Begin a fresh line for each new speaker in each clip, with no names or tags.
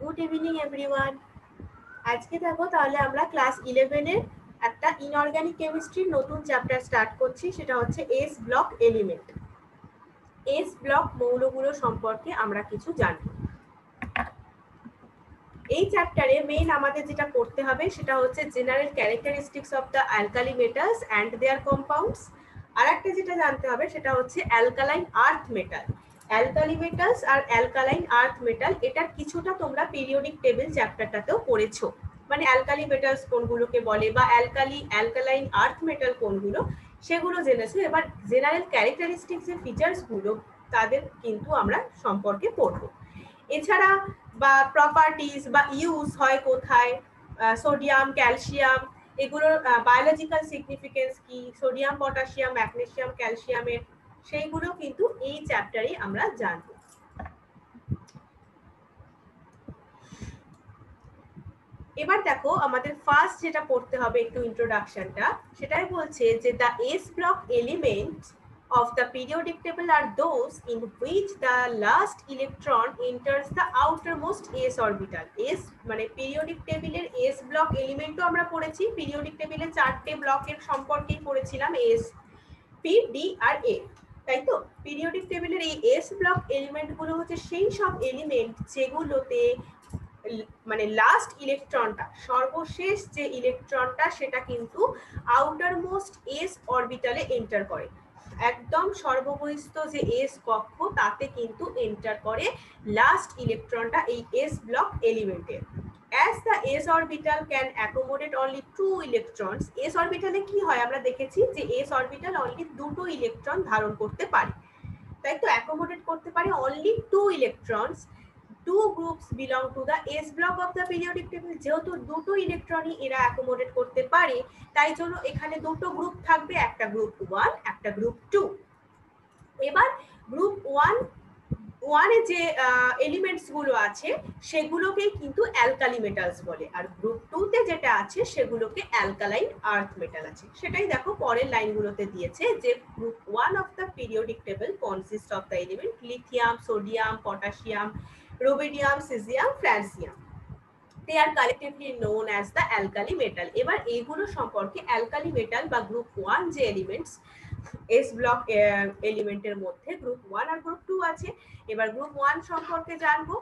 Good evening everyone. আজকে দেখো তাহলে আমরা ক্লাস 11 এর একটা ইনঅর্গানিক কেমিস্ট্রির নতুন চ্যাপ্টার স্টার্ট করছি, সেটা হচ্ছে S block element. S block মৌলগুলো সম্পর্কে আমরা কিছু জানব। এই চ্যাপ্টারে মেইন আমাদের যেটা করতে হবে সেটা হচ্ছে general characteristics of the alkali metals and their compounds. আর একটা যেটা জানতে হবে সেটা হচ্ছে alkaline earth metal. Alkali metals আর অ্যালকালাইন আর্থ মেটাল এটার কিছুটা তোমরা পিরিয়ডিক টেবিল চ্যাপ্টারটাতেও পড়েছো, মানে অ্যালকালি মেটালস কোনগুলোকে বলে বা অ্যালকালাইন আর্থ মেটাল কোনগুলো সেগুলো জেনেছো। এবার জেনারেল ক্যারেক্টারিস্টিক্স এর ফিচার্স গুলো তাদের কিন্তু আমরা সম্পর্কে পড়বো। এছাড়া বা প্রপার্টিজ বা ইউজ হয় কোথায়, সোডিয়াম ক্যালসিয়াম এগুলোর বায়োলজিক্যাল সিগনিফিকেন্স কি, সোডিয়াম পটাশিয়াম ম্যাগনেসিয়াম ক্যালসিয়ামের, সেইগুলো কিন্তু এই চ্যাপ্টারে আমরা জানবো। এবার দেখো আমাদের ফার্স্ট যেটা পড়তে হবে একটু ইন্ট্রোডাকশনটা, সেটাই বলছে যে the S block element of the periodic table are those in which the last electron enters the outermost s orbital. s মানে periodic table এর s block element তো আমরা পড়েছি, periodic table এর চারটে ব্লকের সম্পর্কেই পড়েছিলাম, s p d R a, তাই তো? periodic table এর এই s block এলিমেন্ট গুলো হচ্ছে সেই সব এলিমেন্ট যেগুলোতে মানে লাস্ট ইলেকট্রনটা, সর্বশেষ যে ইলেকট্রনটা সেটা কিন্তু আউটার মোস্ট এস অরবিটালে এন্টার করে। একদম সর্ববহিস্থ যে এস কক্ষ তাতে কিন্তু এন্টার করে লাস্ট ইলেকট্রনটা এই এস ব্লক এলিমেন্টে। As the s orbital can accommodate only 2 electrons, s orbitale কি হয় আমরা দেখেছি যে s orbital only দুটো ইলেকট্রন ধারণ করতে পারে, তাই তো? অ্যাকোমোডেট করতে পারে only 2 electrons. Two groups belong to the s block of the periodic table. যেহেতু দুটো ইলেকট্রনই এরা অ্যাকোমোডেট করতে পারে, তাই জন্য এখানে দুটো গ্রুপ থাকবে, একটা গ্রুপ 1 একটা গ্রুপ 2। এবার গ্রুপ 1 এ যে এলিমেন্টস গুলো আছে সেগুলোকে কিন্তু অ্যালকালি মেটালস বলে, আর গ্রুপ 2 তে যেটা আছে সেগুলোকে অ্যালকালাইন আর্থ মেটাল আছে। সেটাই দেখো পরের লাইনগুলোতে দিয়েছে যে group 1 of the periodic table consist of the element lithium, sodium, potassium, rubidium, caesium, francium. They are collectively known as the alkali metal. এবার এইগুলো সম্পর্কে অ্যালকালি মেটাল বা গ্রুপ 1 যে এলিমেন্টস এস ব্লক এলিমেন্টের মধ্যে গ্রুপ 1 আর গ্রুপ 2 আছে। এবার group 1 সম্পর্কে জানবো।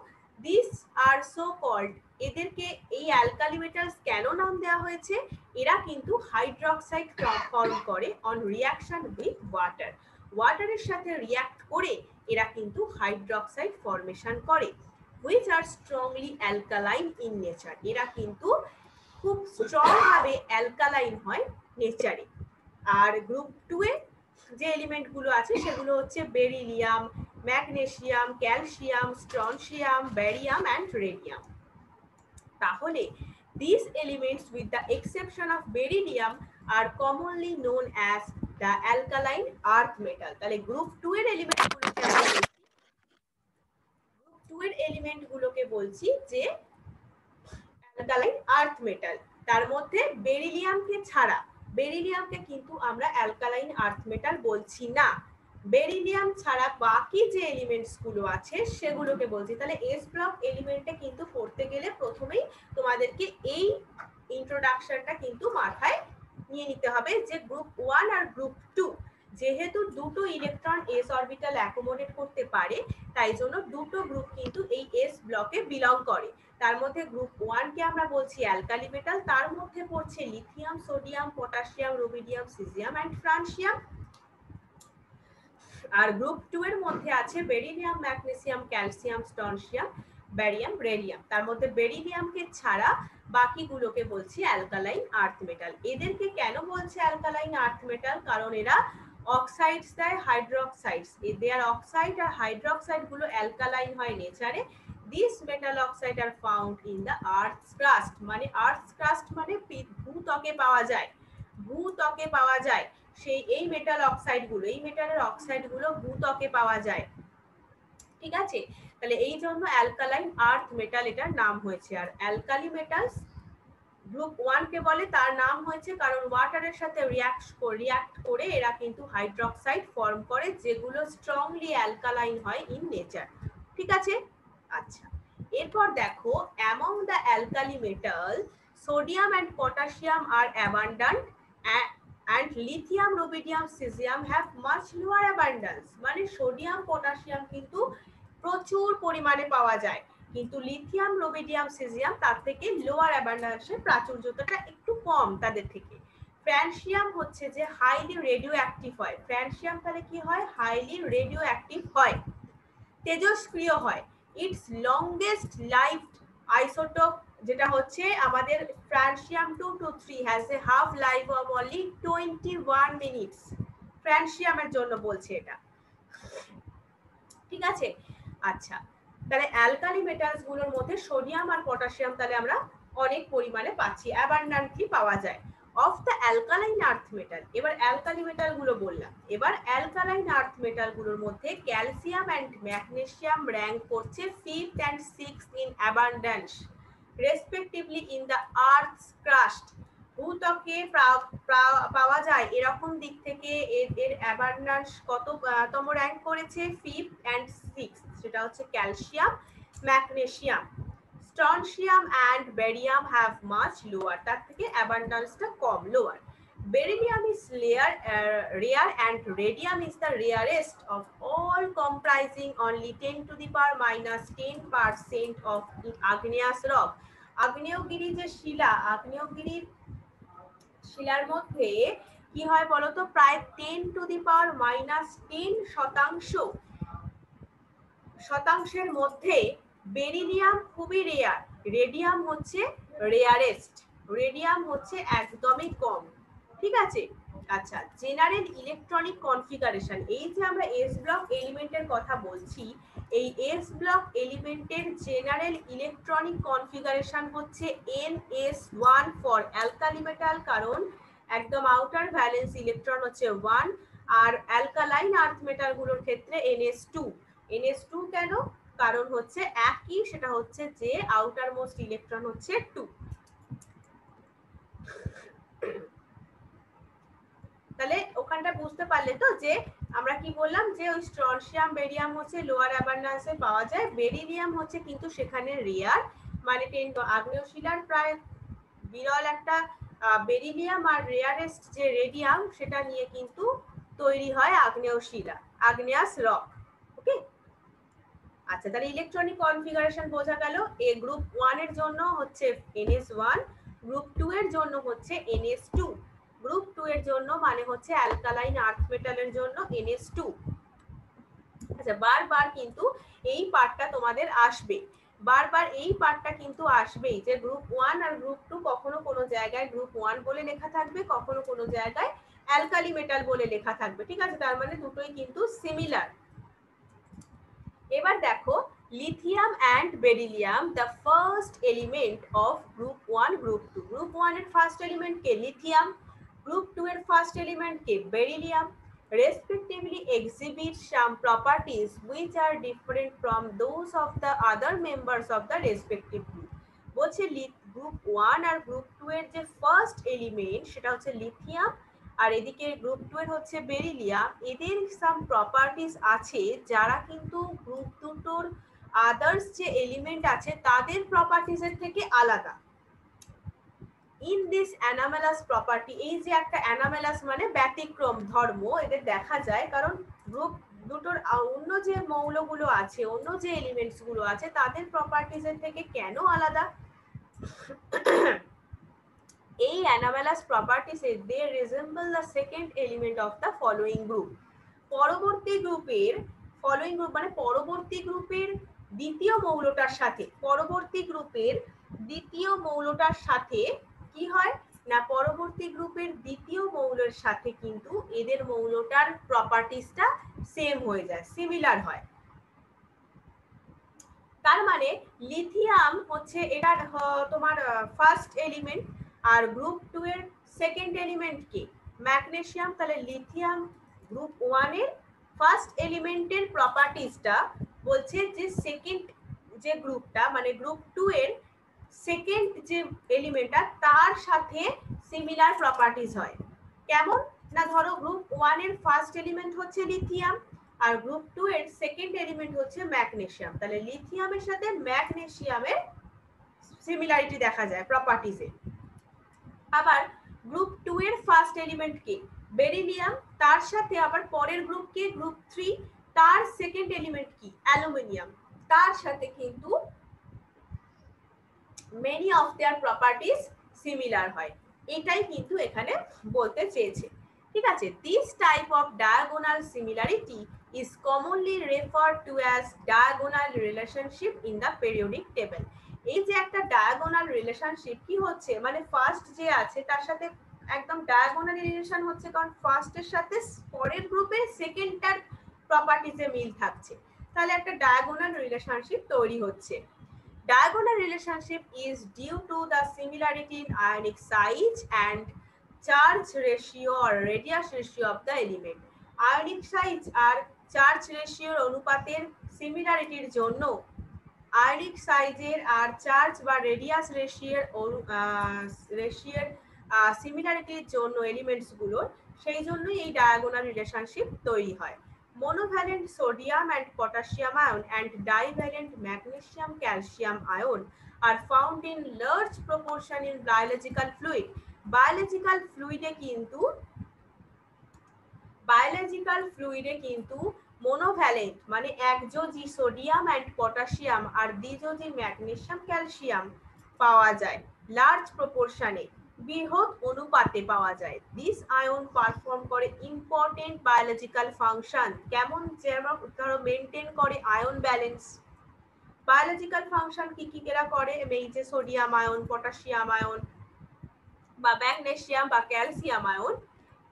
দিস আর সো কল্ড, এদেরকে এই অ্যালকালি মেটালস কেন নাম দেওয়া হয়েছে? এরা কিন্তু হাইড্রক্সাইড ফর্ম করে অন রিঅ্যাকশন উইথ ওয়াটার। ওয়াটারের সাথে রিঅ্যাক্ট করে এরা কিন্তু হাইড্রক্সাইড ফর্মেশন করে, which are strongly alkaline in nature. এরা কিন্তু খুব স্ট্রং ভাবে অ্যালকালাইন হয় নেচারে। আর গ্রুপ 2 এ যে এলিমেন্ট গুলো আছে সেগুলো হচ্ছে beryllium, magnesium, calcium, strontium, barium and radium. তাহলে these elements with the exception of beryllium are commonly known as the alkaline earth metal. তাহলে গ্রুপ 2 এর এলিমেন্ট গুলোকে বলছি যে অ্যালকালাইন আর্থ মেটাল। তার মধ্যে বেরিলিয়ামকে ছাড়া, বেরিলিয়ামকে কিন্তু আমরা অ্যালকালাইন আর্থ মেটাল বলছি না, বেরিলিয়াম ছাড়া বাকি যে এলিমেন্টস গুলো আছে সেগুলোকে বলছি। তাহলে এস ব্লক এলিমেন্টে কিন্তু পড়তে গেলে প্রথমেই তোমাদেরকে এই ইন্ট্রোডাকশনটা কিন্তু মাথায় নিয়ে নিতে হবে যে গ্রুপ 1 আর গ্রুপ 2 যেহেতু দুটো ইলেকট্রন এস অরবিটাল অ্যাকোমোডেট করতে পারে, তাই জন্য দুটো গ্রুপ কিন্তু এই এস ব্লকে বিলং করে। তার মধ্যে গ্রুপ 1 কে আমরা বলছি অ্যালকালি মেটাল, তার মধ্যে পড়ছে lithium, sodium, potassium, rubidium, caesium and francium. আর গ্রুপ 2 এর মধ্যে আছে beryllium, magnesium, calcium, strontium, barium, radium. তার মধ্যে বেরিলিয়ামকে ছাড়া বাকিগুলোকে বলছি অ্যালকালাইন আর্থ মেটাল। এদেরকে কেন বলছে অ্যালকালাইন আর্থ মেটাল? কারণ এরা অক্সাইডস দেয়, হাইড্রোক্সাইডস। এদের অক্সাইড আর হাইড্রোক্সাইড গুলো অ্যালকালাইন হয় নেচারে। These metal oxide are found in the earth's crust. মানে earth's crust মানে ভূত্বকে পাওয়া যায়, ভূত্বকে পাওয়া যায় সেই এই মেটাল অক্সাইড গুলো, এই মেটালের অক্সাইড গুলো ভূত্বকে পাওয়া যায়, ঠিক আছে? তাহলে এই জন্য অ্যালকালাইন আর্থ মেটাল এটার নাম হয়েছে। আর অ্যালকালি মেটালস গ্রুপ 1 কে বলে, তার নাম হয়েছে কারণ ওয়াটারের সাথে রিঅ্যাক্ট করে এরা কিন্তু হাইড্রোক্সাইড ফর্ম করে যেগুলো স্ট্রংলি অ্যালকালাইন হয় ইন নেচার, ঠিক আছে? আচ্ছা, এরপর দেখো among the alkali metal sodium and potassium are abundant and lithium rubidium cesium have much lower abundance মানে সোডিয়াম পটাশিয়াম কিন্তু প্রচুর পরিমাণে পাওয়া যায় কিন্তু লিথিয়াম রুবিডিয়াম সিজিয়াম তার থেকে লোয়ার অ্যাবান্ডেন্সে প্রাচুর্যতাটা একটু কম তাদের থেকে ফ্রান্সিয়াম হচ্ছে যে হাইলি রেডিও অ্যাক্টিভ হয় ফ্রান্সিয়াম তাহলে কি হয় হাইলি রেডিও অ্যাক্টিভ হয় তেজস্ক্রিয় হয় ইটস লংগেস্ট লাইফ আইসোটোপ যেটা হচ্ছে আমাদের francium 223 has a half life of only 21 minutes ফ্রান্সিয়ামের জন্য বলছে এটা ঠিক আছে আচ্ছা তাহলে অ্যালকালি মেটালস গুলোর মধ্যে সোডিয়াম আর পটাশিয়াম তাহলে আমরা অনেক পরিমাণে পাচ্ছি অ্যাবান্ডেন্টলি পাওয়া যায় of the alkaline earth metal এবার অ্যালকালি মেটাল গুলো বললাম এবার অ্যালকালাইন আর্থ মেটাল গুলোর মধ্যে ক্যালসিয়াম এন্ড ম্যাগনেসিয়াম র‍্যাঙ্ক করছে 5th and 6th in abundance respectively in the earth's crust ভূত্বকে পাওয়া যায় এরকম দিক থেকে এর অ্যাবান্ডেন্স কততম র‍্যাঙ্ক করেছে 5th and 6th সেটা হচ্ছে calcium magnesium strontium and barium have much lower তার থেকে অ্যাবান্ডেন্সটা কম lower beryllium is rare and radium is the rarest of all comprising only 10 to the power minus 10% of igneous rock আগ্নেয়গিরি যে শিলা আগ্নেয়গিরির শিলার মধ্যে কি হয় বলতো প্রায় 10 to the power minus 10% শতাংশের মধ্যে বেরিলিয়াম খুবই রেয়ার রেডিয়াম হচ্ছে রেয়ারেস্ট রেডিয়াম হচ্ছে একদমই কম ঠিক আছে আচ্ছা জেনারেল ইলেকট্রনিক কনফিগারেশন এই যে আমরা এস ব্লক এলিমেন্টের কথা বলছি এই এস ব্লক এলিমেন্টের জেনারেল ইলেকট্রনিক কনফিগারেশন হচ্ছে NS1 ফর অ্যালকালি মেটাল কারণ একদম আউটার ভ্যালেন্স ইলেকট্রন হচ্ছে 1 আর অ্যালকালাইন আর্থ মেটাল গুলোর ক্ষেত্রে NS2 NS2 কেন কারণ হচ্ছে একই সেটা হচ্ছে যে আউটার মোস্ট ইলেকট্রন হচ্ছে 2 তাহলে ওখানটা বুঝতে পারলে তো যে আমরা কি বললাম যে ওই স্ট্রনশিয়াম বেরিয়াম হচ্ছে লোয়ার অ্যাবান্ডেন্সে পাওয়া যায় বেরিলিয়াম হচ্ছে কিন্তু সেখানে রেয়ার মানে আগ্নেয় শিলার প্রায় বিরল একটা বেরিলিয়াম আর রেয়ারেস্ট যে রেডিয়াম সেটা নিয়ে কিন্তু তৈরি হয় আগ্নেয় শিলা আগ্নেয়াস রক ওকে আচ্ছা তাহলে ইলেকট্রনিক কনফিগারেশন বোঝা গেল এ গ্রুপ 1 এর জন্য হচ্ছে NS1 গ্রুপ 2 এর জন্য হচ্ছে NS2 গ্রুপ 2 এর জন্য মানে হচ্ছে অ্যালকালাইন আর্থ মেটালের জন্য NS2 আচ্ছা বারবার কিন্তু এই পার্টটা তোমাদের আসবে বারবার এই পার্টটা কিন্তু আসবেই যে গ্রুপ 1 আর গ্রুপ 2 কখনো কোনো জায়গায় গ্রুপ 1 বলে লেখা থাকবে কখনো কোনো জায়গায় অ্যালকালি মেটাল বলে লেখা থাকবে ঠিক আছে তার মানে দুটোই কিন্তু সিমিলার এবার দেখো lithium and beryllium the first element of group 1 group 2 group 1 এর ফার্স্ট এলিমেন্ট কে লিথিয়াম গ্রুপ 2 এর ফার্স্ট এলিমেন্ট কে beryllium respectively exhibit some properties which are different from those of the other members of the respective group বলছে group 1 আর group 2 এর যে first element সেটা হচ্ছে lithium আর এদিকে গ্রুপ 2 এর হচ্ছে বেরিলিয়াম এদের সাম প্রপার্টিজ আছে যারা কিন্তু গ্রুপ দুটোর আদার্স যে এলিমেন্ট আছে তাদের প্রপার্টিজের থেকে আলাদা ইন দিস অ্যানামালাস প্রপার্টি এই যে একটা অ্যানামালাস মানে ব্যতিক্রম ধর্ম এদের দেখা যায় কারণ গ্রুপ দুটোর অন্য যে মৌলগুলো আছে অন্য যে এলিমেন্টস গুলো আছে তাদের প্রপার্টিজের থেকে কেন আলাদা এই anomalous properties they resemble the second element of the following group পরবর্তী গ্রুপের ফলোইং গ্রুপ মানে পরবর্তী গ্রুপের দ্বিতীয় মৌলটার সাথে পরবর্তী গ্রুপের দ্বিতীয় মৌলটার সাথে কি হয় না পরবর্তী গ্রুপের দ্বিতীয় মৌলের সাথে কিন্তু এদের মৌলটার প্রপার্টিজটা সেম হয়ে যায় সিমিলার হয় তার মানে লিথিয়াম হচ্ছে এটা তোমার ফার্স্ট এলিমেন্ট আর গ্রুপ 2 এর সেকেন্ড এলিমেন্ট কি ম্যাগনেসিয়াম তাহলে লিথিয়াম গ্রুপ 1 এর ফার্স্ট এলিমেন্টের প্রপার্টিজটা বলছে যে সেকেন্ড যে গ্রুপটা মানে গ্রুপ 2 এর সেকেন্ড যে এলিমেন্টটা তার সাথে সিমিলার প্রপার্টিজ হয় কেমন না ধরো গ্রুপ 1 এর ফার্স্ট এলিমেন্ট হচ্ছে লিথিয়াম আর গ্রুপ 2 এর সেকেন্ড এলিমেন্ট হচ্ছে ম্যাগনেসিয়াম। তাহলে লিথিয়ামের সাথে ম্যাগনেসিয়ামের সিমিলারিটি দেখা যায় প্রপার্টিজে। আবার গ্রুপ 2 এর ফার্স্ট এলিমেন্ট কি? বেরিলিয়াম। তার সাথে আবার পরের গ্রুপ কি? গ্রুপ 3, তার সেকেন্ড এলিমেন্ট কি? অ্যালুমিনিয়াম। তার সাথে কিন্তু many of their properties similar হয়, এটাই কিন্তু এখানে বলতে চেয়েছে। ঠিক আছে, this type of diagonal similarity is commonly referred to as diagonal relationship in the periodic table। এই যে একটা ডায়াগোনাল রিলেশনশিপ কি হচ্ছে, মানে ফার্স্ট যে আছে তার সাথে একদম ডায়াগোনাল রিলেশন হচ্ছে, কারণ ফার্স্টের সাথে পরের গ্রুপের সেকেন্ডটার প্রপার্টিজে মিল থাকছে, তাহলে একটা ডায়াগোনাল রিলেশনশিপ তৈরি হচ্ছে। Diagonal relationship is due to the similarity in ionic size and charge ratio or radius ratio of the element. Ionic size আর চার্জ রেশিওর অনুপাতের সিমিলারিটির জন্য আয়নিক সাইজের আর চার্জ বা রেডিয়াস রেশিওর সিমিলারিটির জন্য এলিমেন্টস গুলোর, সেই জন্যই এই ডায়াগোনাল রিলেশনশিপ তৈরি হয়। Monovalent sodium and potassium ion and divalent magnesium calcium ion are found in large proportion in biological fluid. Biological fluid কিন্তু মোনোভ্যালেন্ট মানে একযোজি সোডিয়াম অ্যান্ড পটাশিয়াম আর দ্বিযোজি ম্যাগনেসিয়াম ক্যালসিয়াম পাওয়া যায়, লার্জ প্রপোর্শনে বৃহৎ অনুপাতে পাওয়া যায়। দিস আয়ন পারফর্ম করে ইম্পর্টেন্ট বায়োলজিক্যাল ফাংশন, কেমন? যেমন ধরো মেনটেন করে আয়ন ব্যালেন্স। বায়োলজিক্যাল ফাংশন কি কি এরা করে? এই যে সোডিয়াম আয়ন, পটাশিয়াম আয়ন বা ম্যাগনেসিয়াম বা ক্যালসিয়াম আয়ন,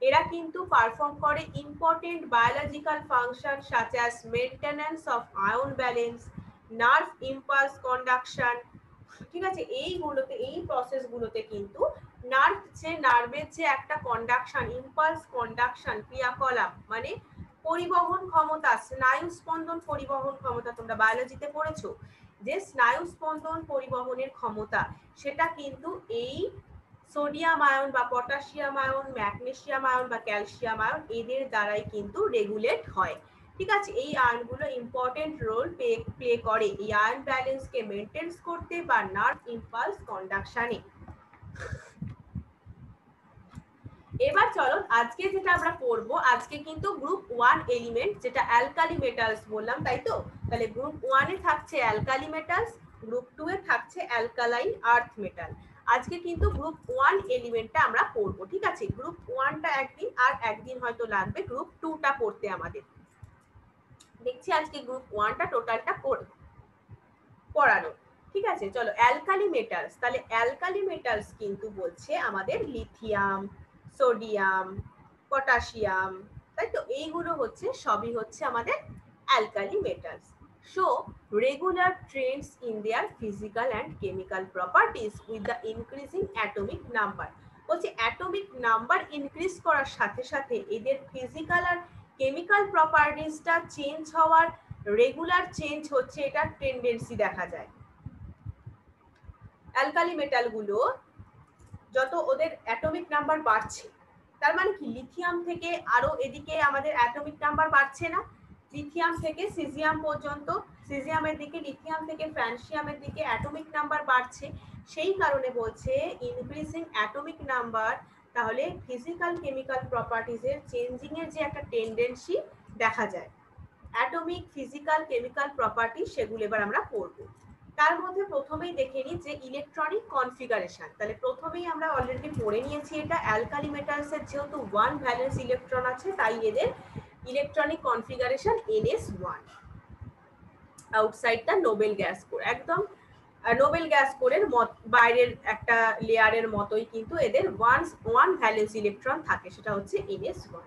এরা কিন্তু পারফর্ম করে important biological function such as maintenance of ion balance, nerve impulse conduction. ঠিক আছে, এইগুলোতে, এই প্রসেসগুলোতে কিন্তু নার্ভের যে একটা কন্ডাকশন, ইম্পালস কন্ডাকশন ক্রিয়াকলাপ, মানে পরিবহন ক্ষমতা, স্নায়ু স্পন্দন পরিবহন ক্ষমতা, তোমরা বায়োলজিতে পড়েছো যে স্নায়ু স্পন্দন পরিবহনের ক্ষমতা, সেটা কিন্তু এই সোডিয়াম আয়ন বা পটাশিয়াম আয়ন, ম্যাগনেসিয়াম আয়ন বা ক্যালসিয়াম আয়ন, এদের দ্বারাই কিন্তু রেগুলেট হয়। ঠিক আছে, এই আয়নগুলো ইম্পর্টেন্ট রোল প্লে করে এই আয়ন ব্যালেন্সকে মেনটেন করতে বা নার্ভ ইম্পালস কন্ডাকশনে। এবার চলো আজকে যেটা আমরা পড়বো, আজকে কিন্তু গ্রুপ 1 এলিমেন্ট, যেটা অ্যালকালি মেটালস বললাম, তাই তো? তাহলে গ্রুপ 1 এ থাকছে অ্যালকালি মেটালস, গ্রুপ 2 এ থাকছে অ্যালকালাইন আর্থ মেটাল। আজকে কিন্তু গ্রুপ 1 এলিমেন্টটা আমরা পড়বো। ঠিক আছে, গ্রুপ 1টা একদিন, আর একদিন হয়তো লাগবে গ্রুপ 2টা পড়তে আমাদের। দেখছি আজকে গ্রুপ 1টা টোটালটা পড়ানো। ঠিক আছে, চলো অ্যালকালি মেটালস। তাহলে অ্যালকালি মেটালস কিন্তু বলছে আমাদের লিথিয়াম, সোডিয়াম, পটাশিয়াম, তাই তো? এইগুলো হচ্ছে, সবই হচ্ছে আমাদের alkali metals. Show regular Trends in their physical and chemical properties with the increasing atomic number. বলছে অ্যাটমিক নাম্বার ইনক্রিজ করার সাথে সাথে এদের ফিজিক্যাল আর কেমিক্যাল প্রপার্টিজটা চেঞ্জ হওয়ার, রেগুলার চেঞ্জ হচ্ছে, এটা টেন্ডেন্সি দেখা যায়। অ্যালকালি মেটালগুলো যত ওদের অ্যাটমিক নাম্বার বাড়ছে, তার মানে কি লিথিয়াম থেকে আরো এদিকে আমাদের অ্যাটমিক নাম্বার বাড়ছে না? লিথিয়াম থেকে সিজিয়াম পর্যন্ত, সিজিয়ামের দিকে, লিথিয়াম থেকে ফ্রান্সিয়ামের দিকে অ্যাটমিক নাম্বার বাড়ছে। সেই কারণে বলছে ইনক্রিজিং অ্যাটমিক নাম্বার, তাহলে ফিজিক্যাল কেমিক্যাল প্রপার্টিজের চেঞ্জিং এর যে একটা টেন্ডেন্সি দেখা যায়। অ্যাটমিক, ফিজিক্যাল, কেমিক্যাল প্রপার্টি, সেগুলো এবার আমরা পড়বো। তার মধ্যে প্রথমেই দেখে নিই যে ইলেকট্রনিক কনফিগারেশন। তাহলে প্রথমেই আমরা অলরেডি পড়ে নিয়েছি, এটা অ্যালকালি মেটালসের যেহেতু 1 ভ্যালেন্স ইলেকট্রন আছে, তাই এদের electronic configuration NS1, outside the Nobel gas core. একদম নোবেল গ্যাস কোরের বাইরের একটা লেয়ারের মতোই কিন্তু এদের 1 ভ্যালেন্স ইলেকট্রন থাকে, সেটা হচ্ছে NS1.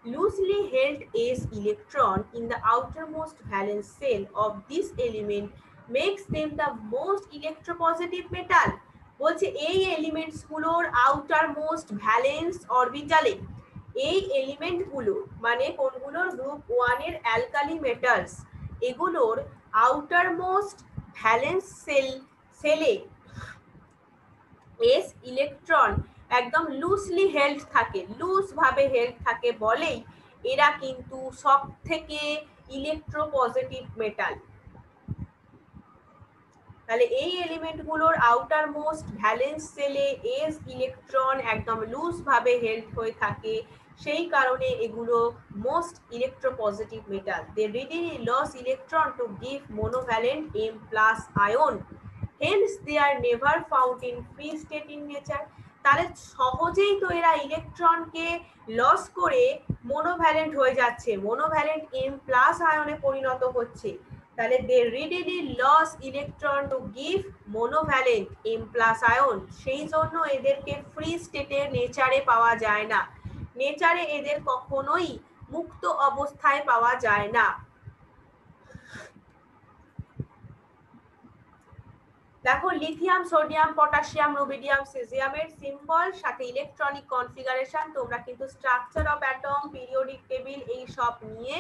Loosely held s electron in the outermost valence shell of this element makes them the most electropositive metal. বলছে এই এলিমেন্টস গুলোর আউটার মোস্ট ভ্যালেন্স অরবিটালে, এই এলিমেন্ট গুলো মানে কোনগুলোর? গ্রুপ 1 এর অ্যালকালি মেটালস, এগুলোর আউটার মোস্ট ভ্যালেন্স সেলে এস ইলেকট্রন একদম লুজলি হেল্ড থাকে, লুজ ভাবে হেল্ড থাকে বলেই এরা কিন্তু সব থেকে ইলেকট্রোপজিটিভ মেটাল। তাহলে এই এলিমেন্টগুলোর আউটার মোস্ট ভ্যালেন্স সেলে এস ইলেকট্রন একদম লুজ ভাবে হেল্ড হয়ে থাকে, সেই কারণে এগুলো most electropositive metal. They readily lose electron to give monovalent M+ ion, hence they are never found in free state in nature. তাহলে সহজেই তো এরা ইলেকট্রনকে লস করে মোনোভ্যালেন্ট হয়ে যাচ্ছে, মোনোভ্যালেন্ট M+ আয়নে পরিণত হচ্ছে। তাহলে they readily lose electron to give monovalent M+ ion, সেই জন্য এদেরকে ফ্রি স্টেটে নেচারে পাওয়া যায় না, নেচারে এদের কখনোই মুক্ত অবস্থায় পাওয়া যায় না। দেখো লিথিয়াম, সোডিয়াম, পটাশিয়াম, রুবিডিয়াম, সিজিয়ামের সিম্বল সাথে ইলেকট্রনিক কনফিগারেশন তোমরা কিন্তু structure of atom, periodic table এই সব নিয়ে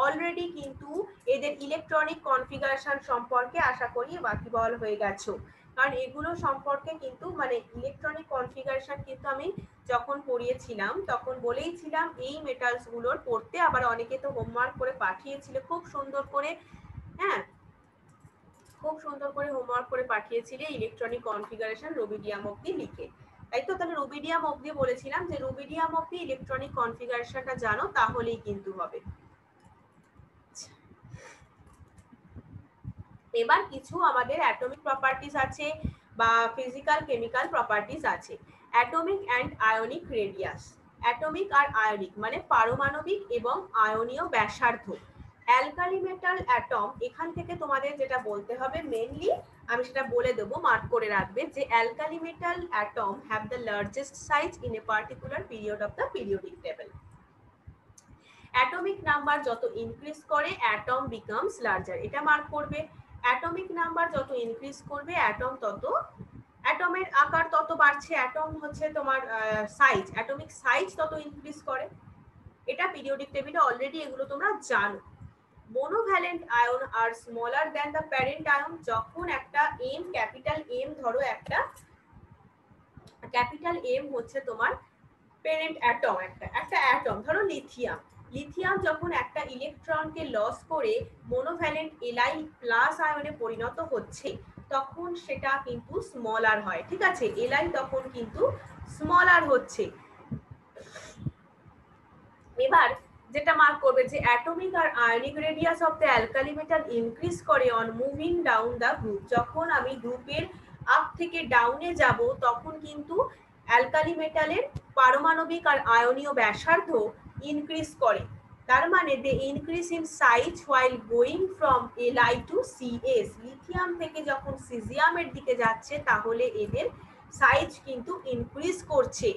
অলরেডি কিন্তু এদের ইলেকট্রনিক কনফিগারেশন সম্পর্কে আশা করি ওয়াকিবহাল হয়ে গেছো। কারণ এগুলো সম্পর্কে কিন্তু মানে ইলেকট্রনিক কনফিগারেশন কিন্তু আমি যখন পড়িয়েছিলাম তখন বলেইছিলাম এই মেটালস গুলোর পড়তে, আবার অনেকে তো হোমওয়ার্ক করে পাঠিয়েছিল খুব সুন্দর করে, হ্যাঁ খুব সুন্দর করে হোমওয়ার্ক করে পাঠিয়েছিলে ইলেকট্রনিক কনফিগারেশন রুবিডিয়াম অবধি লিখে, তাই তো? তাহলে রুবিডিয়াম অবধি বলেছিলাম যে রুবিডিয়াম অবধি ইলেকট্রনিক কনফিগারেশনটা জানো তাহলেই কিন্তু হবে। এবার কিছু আমাদের অ্যাটমিক প্রপার্টিজ আছে বা ফিজিক্যাল কেমিক্যাল প্রপার্টিজ আছে। Atomic and ionic radius. Atomic আর আয়নিক মানে পারমাণবিক এবং আয়নীয় ব্যাসার্ধ। অ্যালকালি মেটাল অ্যাটম, এখান থেকে তোমাদের যেটা বলতে হবে মেইনলি আমি সেটা বলে দেবো, মার্ক করে রাখবে যে alkali metal atom have the largest size in a particular period of the periodic table. Atomic number যত ইনক্রিজ করে অ্যাটম বিকামস লার্জার, এটা মার্ক করবে। অ্যাটমিক নাম্বার যত ইনক্রিজ করবে অ্যাটম তত, অ্যাটমের আকার তত বাড়ছে, অ্যাটম হচ্ছে তোমার সাইজ, অ্যাটমিক সাইজ তত ইনক্রিজ করে, এটা পিরিয়ডিক টেবিলে অলরেডি এগুলো তোমরা জানো। Monovalent ion are smaller than the parent ion, যখন একটা এম ক্যাপিটাল এম ধরো, একটা ক্যাপিটাল এম হচ্ছে তোমার প্যারেন্ট অ্যাটম, একটা অ্যাটম ধরো লিথিয়াম, লিথিয়াম যখন একটা ইলেকট্রনকে লস করে মোনোভ্যালেন্ট Li+ আয়নে পরিণত হচ্ছে তখন সেটা কিন্তু স্মলার হয়, ঠিক আছে? Li তখন কিন্তু স্মলার হচ্ছে। এবার যেটা মার্ক করবে যে অ্যাটমিক আর ionic radius of the alkali metal increase করে on moving down the group, যখন আমি গ্রুপের আপ থেকে ডাউনে যাব তখন কিন্তু অ্যালকালি মেটালের পারমাণবিক আর আয়নীয় ব্যাসার্ধ ইনক্রিজ করে। তার মানে they increase in size while going from Li to Cs, lithium থেকে যখন সিজিয়ামের দিকে যাচ্ছে তাহলে এদের সাইজ কিন্তু ইনক্রিজ করছে।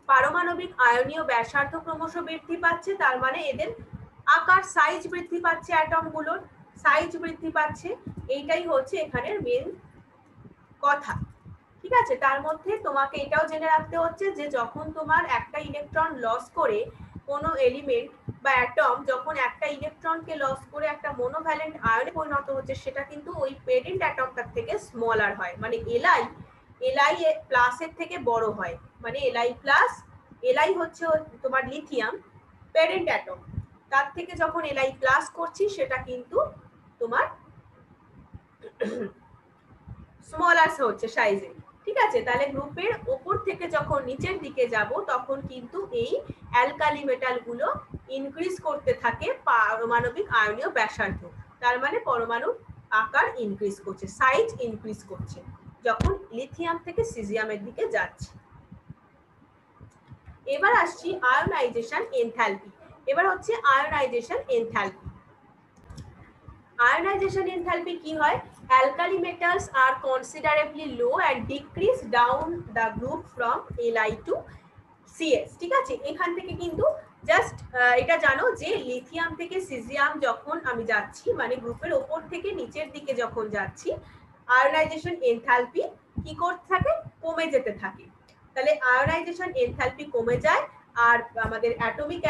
পারমাণবিক আয়নীয় ব্যাসার্ধ ক্রমশ বৃদ্ধি পাচ্ছে, তার মানে এদের আকার সাইজ বৃদ্ধি পাচ্ছে, অ্যাটমগুলোর সাইজ বৃদ্ধি পাচ্ছে, এইটাই হচ্ছে এখানের মেন কথা, ঠিক আছে? তার মধ্যে তোমাকে এটাও জেনে রাখতে হচ্ছে যে যখন তোমার একটা ইলেকট্রন লস করে কোনো এলিমেন্ট বা অ্যাটম যখন একটা ইলেকট্রনকে লস করে একটা মোনোভ্যালেন্ট আয়নে পরিণত হচ্ছে সেটা কিন্তু ওই প্যারেন্ট অ্যাটমটার থেকে স্মলার হয়, মানে Li প্লাসের থেকে বড় হয়, মানে Li হচ্ছে তোমার লিথিয়াম প্যারেন্ট অ্যাটম, তার থেকে যখন Li+ করছি সেটা কিন্তু তোমার স্মলার হচ্ছে সাইজে, ঠিক আছে? তাহলে গ্রুপের উপর থেকে যখন নিচের দিকে যাব তখন কিন্তু এই অ্যালকালি মেটালগুলো ইনক্রিজ করতে থাকে পারমাণবিক আয়নীয় ব্যাসার্ধ, তার মানে পরমাণুর আকার ইনক্রিজ করছে, সাইজ ইনক্রিজ করছে যখন লিথিয়াম থেকে সিজিয়ামের দিকে যাচ্ছে। এবার আসছি আয়োনাইজেশন এনথালপি। এবার হচ্ছে আয়োনাইজেশন এনথালপি। আয়োনাইজেশন এনথালপি কি হয়? Alkali metals are considerably low and decrease down the group from Li to Cs, ঠিক আছে? এখান থেকে কিন্তু জাস্ট এটা জানো যে লিথিয়াম থেকে সিজিয়াম যখন আমি যাচ্ছি মানে গ্রুপের ওপর থেকে নিচের দিকে যখন যাচ্ছি আয়োনাইজেশন এনথালপি কি করতে থাকে? কমে যেতে থাকে। তাহলে আয়োনাইজেশন এনথালপি কমে যায় আর আমাদের অ্যাটমিক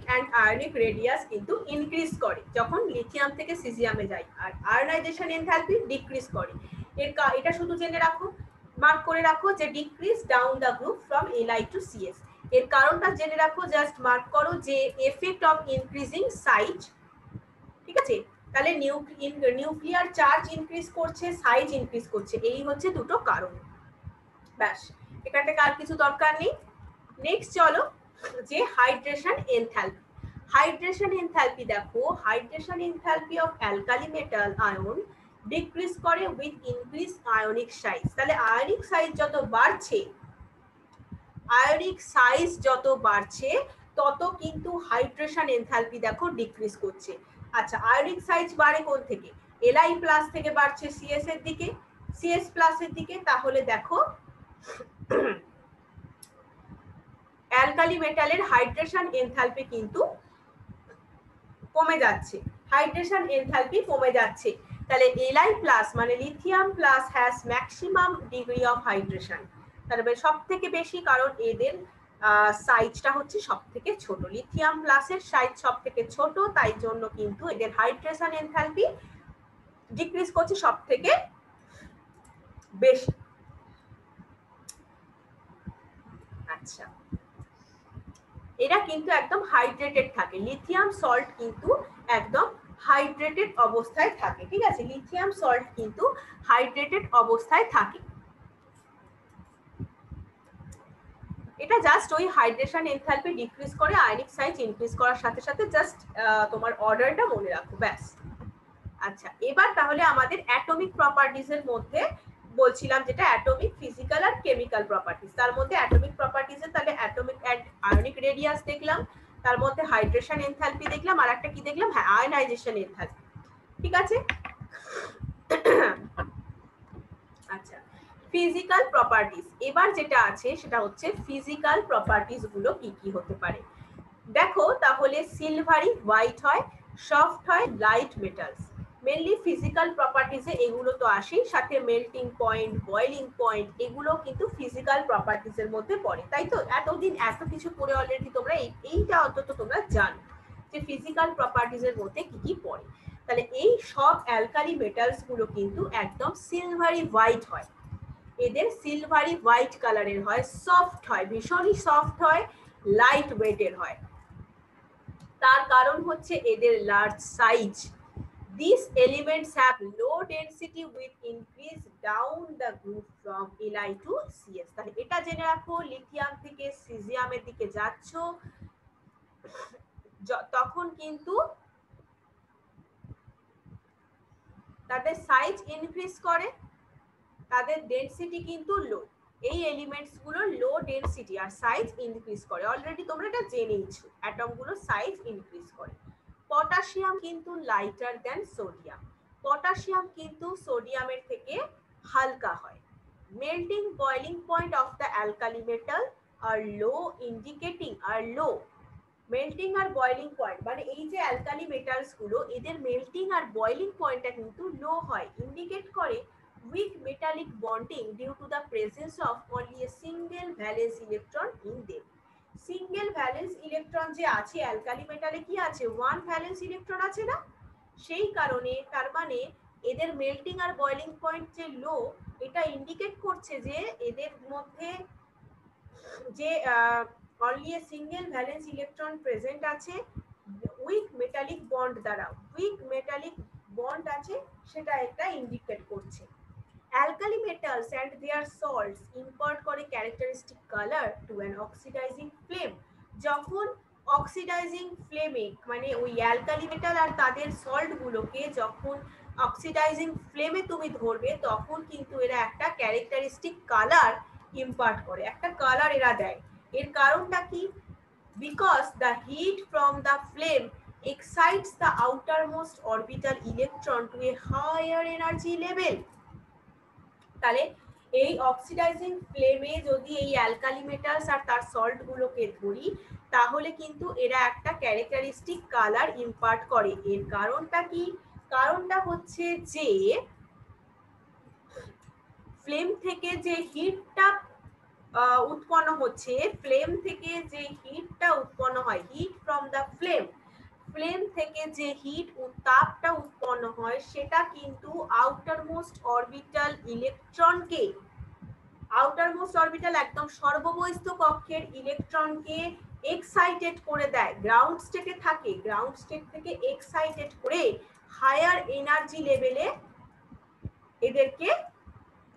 অ্যান্ড আয়নিক রেডিয়াস কিন্তু ইনক্রিজ করে যখন লিথিয়াম থেকে সিজিয়ামে যায়, আর আয়োনাইজেশন এনথালপি ডিক্রিজ করে। এটা শুধু জেনে রাখো, মার্ক করে রাখো যে decrease down the group from Li to Cs। এর কারণটা জেনে রাখো, জাস্ট মার্ক করো যে এফেক্ট অফ ইনক্রিজিং সাইজ, ঠিক আছে? তাহলে নিউক্লিয়ার চার্জ ইনক্রিজ করছে, সাইজ ইনক্রিজ করছে, এই হচ্ছে দুটো কারণ। ব্যাস, এখান থেকে আর কিছু দরকার নেই। নেক্সট চলো যে হাইড্রেশন এনথ্যালপি। হাইড্রেশন এনথ্যালপি দেখো, hydration enthalpy of alkali metal ion decrease করে উইথ ইনক্রিজ আয়নিক সাইজ। তাহলে আয়নিক সাইজ যত বাড়ছে, আয়নিক সাইজ যত বাড়ছে তত কিন্তু হাইড্রেশন এনথ্যালপি দেখো ডিক্রিজ করছে। আচ্ছা, আয়নিক সাইজ বাড়ে কোন থেকে? Li প্লাস থেকে বাড়ছে CS এর দিকে, CS প্লাসের দিকে। তাহলে দেখো অ্যালকালি মেটালের হাইড্রেশন এনথ্যালপি কিন্তু কমে যাচ্ছে, হাইড্রেশন এনথ্যালপি কমে যাচ্ছে। তাহলে Li প্লাস মানে lithium plus has maximum degree of hydration, তাহলে সব থেকে বেশি, কারণ এদের সাইজটা হচ্ছে সব থেকে ছোট, লিথিয়াম প্লাসের সাইজ সব থেকে ছোট, তাই জন্য কিন্তু এদের হাইড্রেশন এনথ্যালপি ডিক্রিজ করছে সব থেকে বেশি। আচ্ছা, এরা কিন্তু একদম হাইড্রেটেড থাকে, লিথিয়াম সল্ট কিন্তু একদম হাইড্রেটেড অবস্থায় থাকে, ঠিক আছে? লিথিয়াম সল্ট কিন্তু হাইড্রেটেড অবস্থায় থাকে। এটা জাস্ট ওই হাইড্রেশন এনথ্যালপি ডিক্রিজ করে আয়নিক সাইজ ইনক্রিজ করার সাথে সাথে জাস্ট তোমার অর্ডারটা মনে রাখো, ব্যাস। আচ্ছা, এবার তাহলে আমাদের অ্যাটমিক প্রপার্টিজ এর মধ্যে বলছিলাম, যেটা অ্যাটমিক, ফিজিক্যাল আর কেমিক্যাল প্রপার্টিজ। তার মধ্যে অ্যাটমিক প্রপার্টিজ এর তাহলে অ্যাটমিক অ্যান্ড আয়নিক রেডিয়াস দেখলাম, তার মধ্যে হাইড্রেশন এনথ্যালপি দেখলাম, আর একটা কি দেখলাম? হ্যাঁ, আয়নাইজেশন এনথ্যালপি, ঠিক আছে? আচ্ছা, ফিজিক্যাল প্রপার্টিজ। এবার যেটা আছে সেটা হচ্ছে ফিজিক্যাল প্রপার্টিজ গুলো কি কি হতে পারে। দেখো তাহলে সিলভারি হোয়াইট হয়, সফট হয়, লাইট মেটালস। মেনলি ফিজিক্যাল প্রপার্টিজে এগুলো তো আসেই, সাথে মেল্টিং পয়েন্ট, বয়েলিং পয়েন্ট, এগুলো কিন্তু ফিজিক্যাল প্রপার্টিজের মধ্যে পড়ে, তাই তো? এতদিন এত কিছু পড়ে অলরেডি তোমরা এইটা অন্তত তোমরা জানো যে ফিজিক্যাল প্রপার্টিজের মধ্যে কি কি পড়ে। তাহলে এই সব অ্যালকালি মেটালস গুলো কিন্তু একদম সিলভারি হোয়াইট হয়, এদের সিলভারি হোয়াইট কালারের হয়, সফট হয়, ভীষণই সফট হয়, লাইট ওয়েটের হয়। তার কারণ হচ্ছে এদের large size. These elements have low density with increase down the group from Li to CS. তাহলে এটা জেনে রাখো, লিথিয়াম থেকে সিজিয়ামের দিকে যাচ্ছ তখন কিন্তু তাদের সাইজ ইনক্রিজ করে, তাদের ডেনসিটি কিন্তু লো। এই এলিমেন্টস গুলো লো ডেনসিটি আর সাইজ ইনক্রিজ করে, অলরেডি তোমরা এটা জেনেইছো, অ্যাটম গুলো সাইজ ইনক্রিজ করে। পটাশিয়াম কিন্তু লাইটার দ্যান সোডিয়াম, পটাশিয়াম কিন্তু সোডিয়ামের থেকে হালকা হয়। Melting boiling point of the alkali metal are low, indicating are low. Melting আর বয়েলিং পয়েন্ট মানে এই যে অ্যালকালি মেটালস গুলো, এদের মেল্টিং আর বয়েলিং পয়েন্টটা কিন্তু লো হয়, ইন্ডিকেট করে weak metallic bonding due to the presence of only a single valence electron in them. Single valence electron যে আছে অ্যালকালি মেটালে, কি আছে? ওয়ান ভ্যালেন্স ইলেকট্রন আছে না, সেই কারণে তার মানে এদের মেল্টিং আর বয়েলিং পয়েন্ট যে লো, এটা ইন্ডিকেট করছে যে এদের মধ্যে যে only a single valence electron present আছে, উইক মেটালিক বন্ড দ্বারা, উইক মেটালিক বন্ড আছে, সেটা একটা ইন্ডিকেট করছে। Alkali metals and their salts impart করে characteristic color to an oxidizing flame. যখন অক্সিডাইজিং ফ্লেমে মানে ওই অ্যালকালি মেটাল আর তাদের সল্ট গুলোকে যখন অক্সিডাইজিং ফ্লেমে তুমি ধরবে, তখন কিন্তু এরা একটা ক্যারেক্টারিস্টিক কালার ইম্পার্ট করে, একটা কালার এরা দেয়। এর কারণটা কি? Because the heat from the flame excites the outermost orbital electron to a higher energy level. তাহলে এই অক্সিডাইজিং ফ্লেমে যদি এই অ্যালকালি মেটালস আর তার সল্ট গুলোকে ধরি, তাহলে কিন্তু এরা একটা ক্যারেক্টারিস্টিক কালার ইম্পার্ট করে। এর কারণটা কি? কারণটা হচ্ছে যে ফ্লেম থেকে যে হিটটা উৎপন্ন হচ্ছে, ফ্লেম থেকে যে হিটটা উৎপন্ন হয়, heat from the flame, flame থেকে যে হিট তাপটা উৎপন্ন হয়, সেটা কিন্তু আউটার মোস্ট অরবিটাল ইলেকট্রনকে, আউটারমোস্ট অরবিটাল একদম সর্ববহিস্থ কক্ষের ইলেকট্রনকে এক্সাইটেড করে দেয়, গ্রাউন্ড স্টেটে থাকে, গ্রাউন্ড স্টেট থেকে এক্সাইটেড করে হায়ার এনার্জি লেভেলে এদেরকে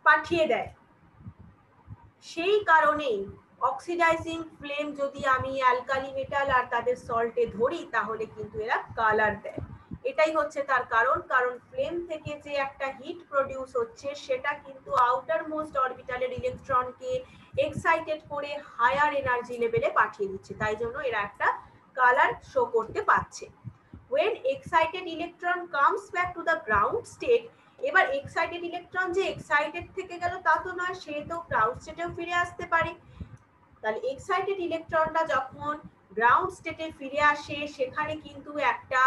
পাঠিয়ে দেয়। সেই কারণেই অক্সিডাইজিং ফ্লেম যদি আমি অ্যালকালি মেটাল আর তাদের সল্টে ধরি তাহলে কিন্তু এরা কালার দেয়। এটাই হচ্ছে তার কারণ, কারণ ফ্লেম থেকে যে একটা হিট প্রডিউস হচ্ছে সেটা কিন্তু আউটার মোস্ট অরবিটালের ইলেকট্রনকে এক্সাইটেড করে হায়ার এনার্জি লেভেলে পাঠিয়ে দিচ্ছে, তাই জন্য এরা একটা কালার শো করতে পারছে। when excited electron comes back to the ground state, এবার এক্সাইটেড ইলেকট্রন যে এক্সাইটেড থেকে গেল তা তো নয়, সে তো গ্রাউন্ড স্টেটেও ফিরে আসতে পারে। তাহলে এক্সাইটেড ইলেকট্রনটা যখন গ্রাউন্ড স্টেটে ফিরে আসে সেখানে কিন্তু একটা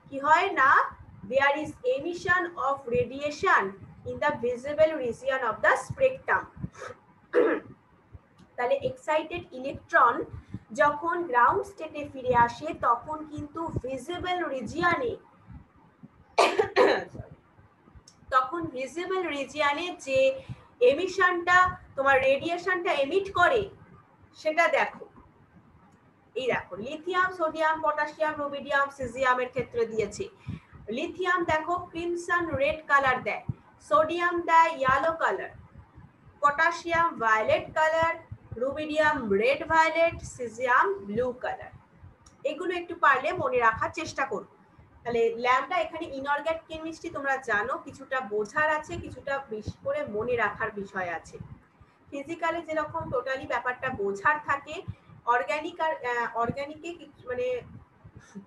কি হয় না, there is emission of radiation in the visible region of the spectrum। তাহলে এক্সাইটেড ইলেকট্রন যখন গ্রাউন্ড স্টেটে ফিরে আসে তখন কিন্তু ভিজিবল রিজিয়নে তখন ভিজিবল রিজিয়নে যে এমিশনটা তোমার রেডিয়েশনটা এমিট করে সেটা দেখো, এই দেখো লিথিয়াম, সোডিয়াম, পটাশিয়াম, রুবিডিয়াম, সিজিয়ামের ক্ষেত্রে দিয়েছে। লিথিয়াম দেখো ক্রিমসন রেড কালার দেয়, সোডিয়াম দেয় yellow colour, potassium violet colour, rubidium red violet, caesium blue colour. এগুলো একটু পারলে মনে রাখার চেষ্টা করো। তাহলে ল্যাম্বডা এখানে ইনঅর্গানিক কেমিস্ট্রি তোমরা জানো, কিছুটা বোঝার আছে, কিছুটা বেশি করে মনে রাখার বিষয় আছে। ফিজিক্যালে যেরকম টোটালি ব্যাপারটা বোঝার থাকে, অর্গানিক আর অর্গানিকে মানে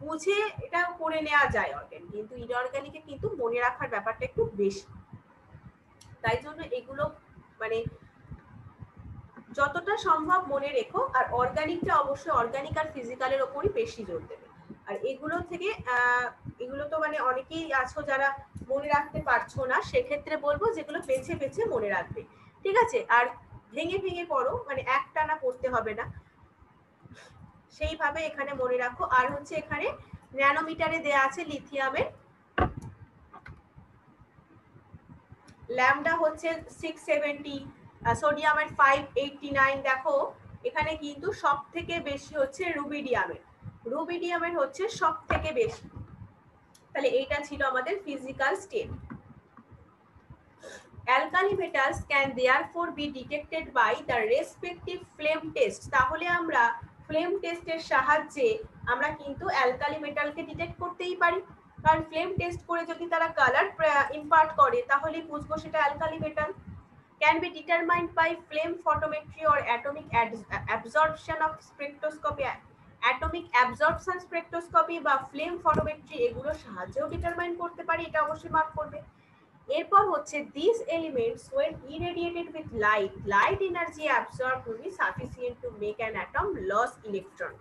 বুঝে এটা করে নেওয়া যায় অর্গানিক, কিন্তু ইনঅর্গানিকে কিন্তু মনে রাখার ব্যাপারটা একটু বেশি। তাই জন্য এগুলো মানে যতটা সম্ভব মনে রেখো, আর অর্গানিকটা অবশ্যই অর্গানিক আর ফিজিক্যালের ওপরই বেশি জোর দেবে। আর এগুলো থেকে এগুলো তো মানে অনেকেই আছো যারা মনে রাখতে পারছো না, সেক্ষেত্রে বলবো যেগুলো বেছে বেছে মনে রাখবে, ঠিক আছে? আর ভেঙে ভেঙে পড়ো, মানে একটানা পড়তে হবে না, সেইভাবে এখানে মনে রাখো। আর হচ্ছে এখানে ন্যানোমিটারে দেয়া আছে লিথিয়ামের, ল্যামডা হচ্ছে 670, সোডিয়ামের 589। দেখো এখানে কিন্তু সব থেকে বেশি হচ্ছে রুবিডিয়ামের, রুবিডিয়ামের হচ্ছে সব থেকে বেশি। তাহলে এইটা ছিল আমাদের physical state. Alkali metals can therefore be detected by the respective flame test. তাহলে আমরা ফ্লেম টেস্টের সাহায্যে আমরা কিন্তু অ্যালকালি মেটালকে ডিটেক্ট করতেই পারি, কারণ ফ্লেম টেস্ট করে যদি তারা কালার ইম্পার্ট করে তাহলে বুঝবো সেটা alkali metal. Can be determined by flame photometry or atomic absorption of spectroscopy, atomic absorption spectroscopy বা ফ্লেম ফটোমেট্রি এগুলোর সাহায্যেও ডিটারমাইন করতে পারি, এটা অবশ্যই মার্ক করবে। এরপর হচ্ছে these elements when irradiated with light energy absorbed will be sufficient to make an atom lose electron।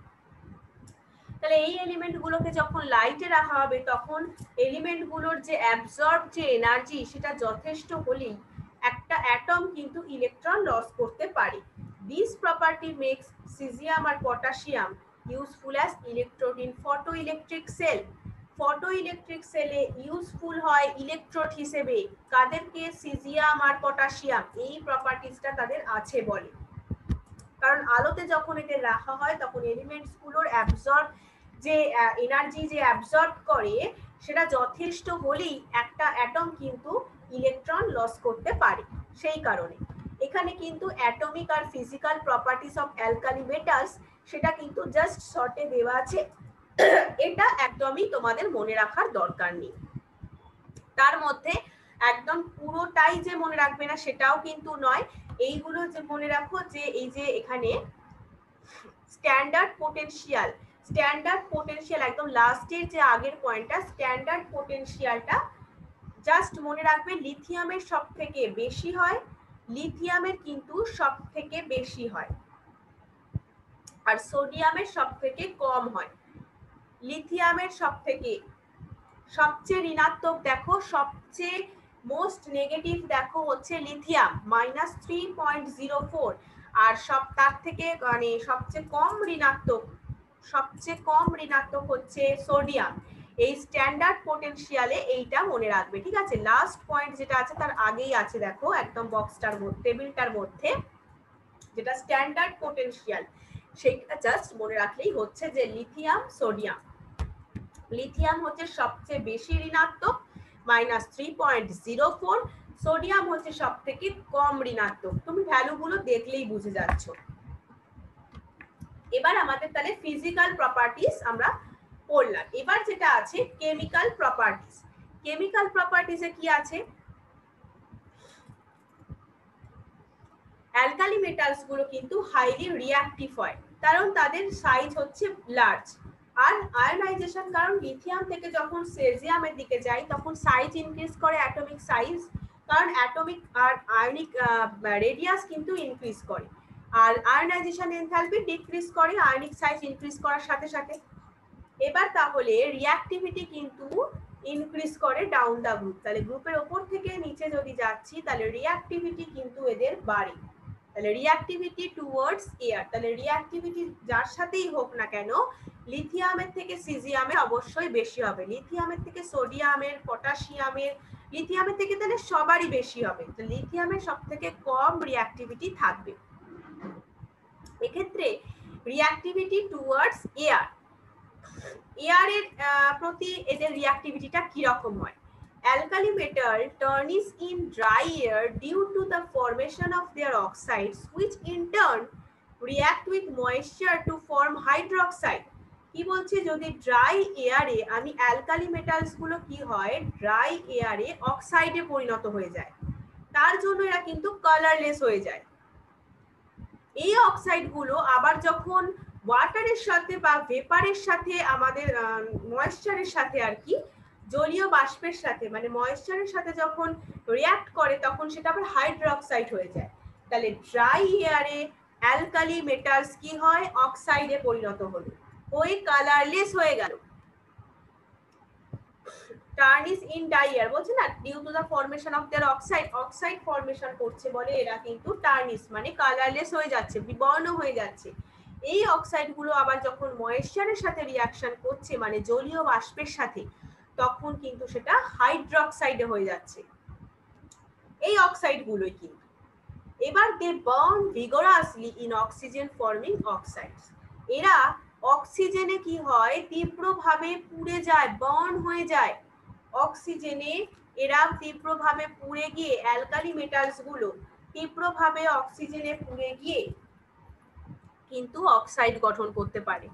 তাহলে এই এলিমেন্ট গুলোকে যখন লাইটে রাখা হবে তখন এলিমেন্ট গুলোর যে অ্যাবজর্ব যে এনার্জি সেটা যথেষ্ট হলেই একটা অ্যাটম কিন্তু ইলেকট্রন লস করতে পারে। দিস প্রপার্টি মেক্স সিজিয়াম আর potassium useful as electrode in photo electric cell. Photo electric সেলে ইউজফুল হয় ইলেকট্রোড হিসেবে কাদেরকে? সিজিয়াম আর পটাশিয়াম, এই প্রপার্টিসটা তাদের আছে বলে, কারণ আলোতে যখন এদের রাখা হয় তখন এলিমেন্টস গুলোর অ্যাবজর্ব যে এনার্জি যে অ্যাবজর্ব করে সেটা যথেষ্ট হলেই একটা অ্যাটম কিন্তু ইলেকট্রন লস করতে পারে। সেই কারণে এখানে কিন্তু অ্যাটমিক আর physical properties of alkali metals সেটা কিন্তু জাস্ট শর্টে দেওয়া আছে, এটা একদমই তোমাদের মনে রাখার দরকার নেই। তার মধ্যে একদম পুরোটাই যে মনে রাখবে না সেটাও কিন্তু নয়, এইগুলো যে মনে রাখো যে এই যে এখানে স্ট্যান্ডার্ড পোটেনশিয়াল, স্ট্যান্ডার্ড পোটেনশিয়াল একদম লাস্টের যে আগের পয়েন্টটা, স্ট্যান্ডার্ড পোটেনশিয়ালটা জাস্ট মনে রাখবে লিথিয়ামের সব থেকে বেশি হয়, লিথিয়ামের কিন্তু সব থেকে বেশি হয় আর সোডিয়ামের সব থেকে কম হয়। লিথিয়ামের সব থেকে সবচেয়ে ঋণাত্মক দেখো, সবচেয়ে মোস্ট নেগেটিভ দেখো হচ্ছে লিথিয়াম -3.04, আর সব তার থেকে মানে সবচেয়ে কম ঋণাত্মক হচ্ছে সোডিয়াম। এই স্ট্যান্ডার্ড পোটেনশিয়ালে এইটা মনে রাখবে, ঠিক আছে? লাস্ট পয়েন্ট যেটা আছে তার আগেই আছে, দেখো একদম বক্সটার মধ্যে, টেবিলটার মধ্যে যেটা স্ট্যান্ডার্ড পোটেনশিয়াল সেটা জাস্ট মনে রাখলেই হচ্ছে যে লিথিয়াম সোডিয়াম। লিথিয়াম হচ্ছে সবচেয়ে বেশি ঋণাত্মক -3.04, সোডিয়াম হচ্ছে সব থেকে কম ঋণাত্মক। তুমি ভ্যালুগুলো দেখলেই বুঝে যাচ্ছ। এবার আমাদের তাহলে ফিজিক্যাল প্রপার্টিজ আমরা পড়লাম। এবার যেটা আছে কেমিক্যাল প্রপার্টিজ। কেমিক্যাল প্রপার্টিজে কি আছে? অ্যালকালি মেটালস গুলো কিন্তু হাইলি রিঅ্যাক্টিভ হয়, কারণ তাদের সাইজ হচ্ছে লার্জ। আর আয়নাইজেশন, কারণ লিথিয়াম থেকে যখন সেজিয়ামের দিকে যায় তখন সাইজ ইনক্রিজ করে, অ্যাটমিক সাইজ, কারণ অ্যাটমিক আর আয়নিক রেডিয়াস কিন্তু ইনক্রিজ করে। আর আয়নাইজেশন এনথালপি ডিক্রিজ করে আয়নিক সাইজ ইনক্রিজ করার সাথে সাথে। এবার তাহলে রিঅ্যাক্টিভিটি কিন্তু ইনক্রিজ করে ডাউন দা গ্রুপ। তাহলে গ্রুপের ওপর থেকে নিচে যদি যাচ্ছি তাহলে রিঅ্যাক্টিভিটি কিন্তু এদের বাড়ে। তাহলে রিঅ্যাক্টিভিটি টুয়ার্ডস এয়ার, তাহলে রিঅ্যাক্টিভিটি যার সাথেই হোক না কেন লিথিয়ামের থেকে সিজিয়ামের অবশ্যই বেশি হবে, লিথিয়ামের থেকে সোডিয়ামের, পটাশিয়ামের, লিথিয়ামের থেকে তাহলে সবারই বেশি হবে। তো লিথিয়ামের সব থেকে কম রিঅ্যাক্টিভিটি থাকবে। এক্ষেত্রে রিঅ্যাক্টিভিটি টুয়ার্ডস এয়ার, এয়ারের প্রতি এদের রিঅ্যাক্টিভিটিটা কি রকম হয়? Alkali metal turns in dry air due to the formation of their oxides, which in turn react with moisture to form hydroxide. কি বলছে, যদি ড্রাই এয়ারে আমি অ্যালকালি মেটালস গুলো কি হয়, ড্রাই এয়ারে অক্সাইডে পরিণত হয়ে যায়, তার জন্য এরা কিন্তু কালারলেস হয়ে যায়। এই অক্সাইড গুলো আবার যখন ওয়াটারের সাথে বা ভেপারের সাথে, আমাদের ময়েশ্চারের সাথে আর কি, জলীয় বাষ্পের সাথে মানে ময়েশ্চারের সাথে যখন রিঅ্যাক্ট করে তখন সেটা আবার হাইড্রোক্সাইড হয়ে যায়। তাহলে ড্রাই এয়ারে অ্যালকালি মেটালস কি হয়, অক্সাইডে পরিণত হলো, ওই কালারলেস হয়ে গেল। টার্নিস ইন ডাই এয়ার বলছে না, due to the formation of their oxide, oxide formation করছে বলে এরা কিন্তু টার্নিস মানে কালারলেস হয়ে যাচ্ছে, বিবর্ণ হয়ে যাচ্ছে। এই অক্সাইড গুলো আবার যখন ময়েশ্চারের সাথে রিঅ্যাকশন করছে মানে জলীয় বাষ্পের সাথে, তখন কিন্তু সেটা হাইড্রোক্সাইডে হয়ে যাচ্ছে এই অক্সাইড গুলোই কিন্তু। এবার they burn vigorously in oxygen forming oxides, এরা অক্সিজেনে কি হয়, তীব্রভাবে পুড়ে যায়, বার্ন হয়ে যায়। অক্সিজেনে এরা তীব্রভাবে পুড়ে গিয়ে, অ্যালকালি মেটালস গুলো তীব্রভাবে অক্সিজেনে পুড়ে গিয়ে কিন্তু অক্সাইড গঠন করতে পারে।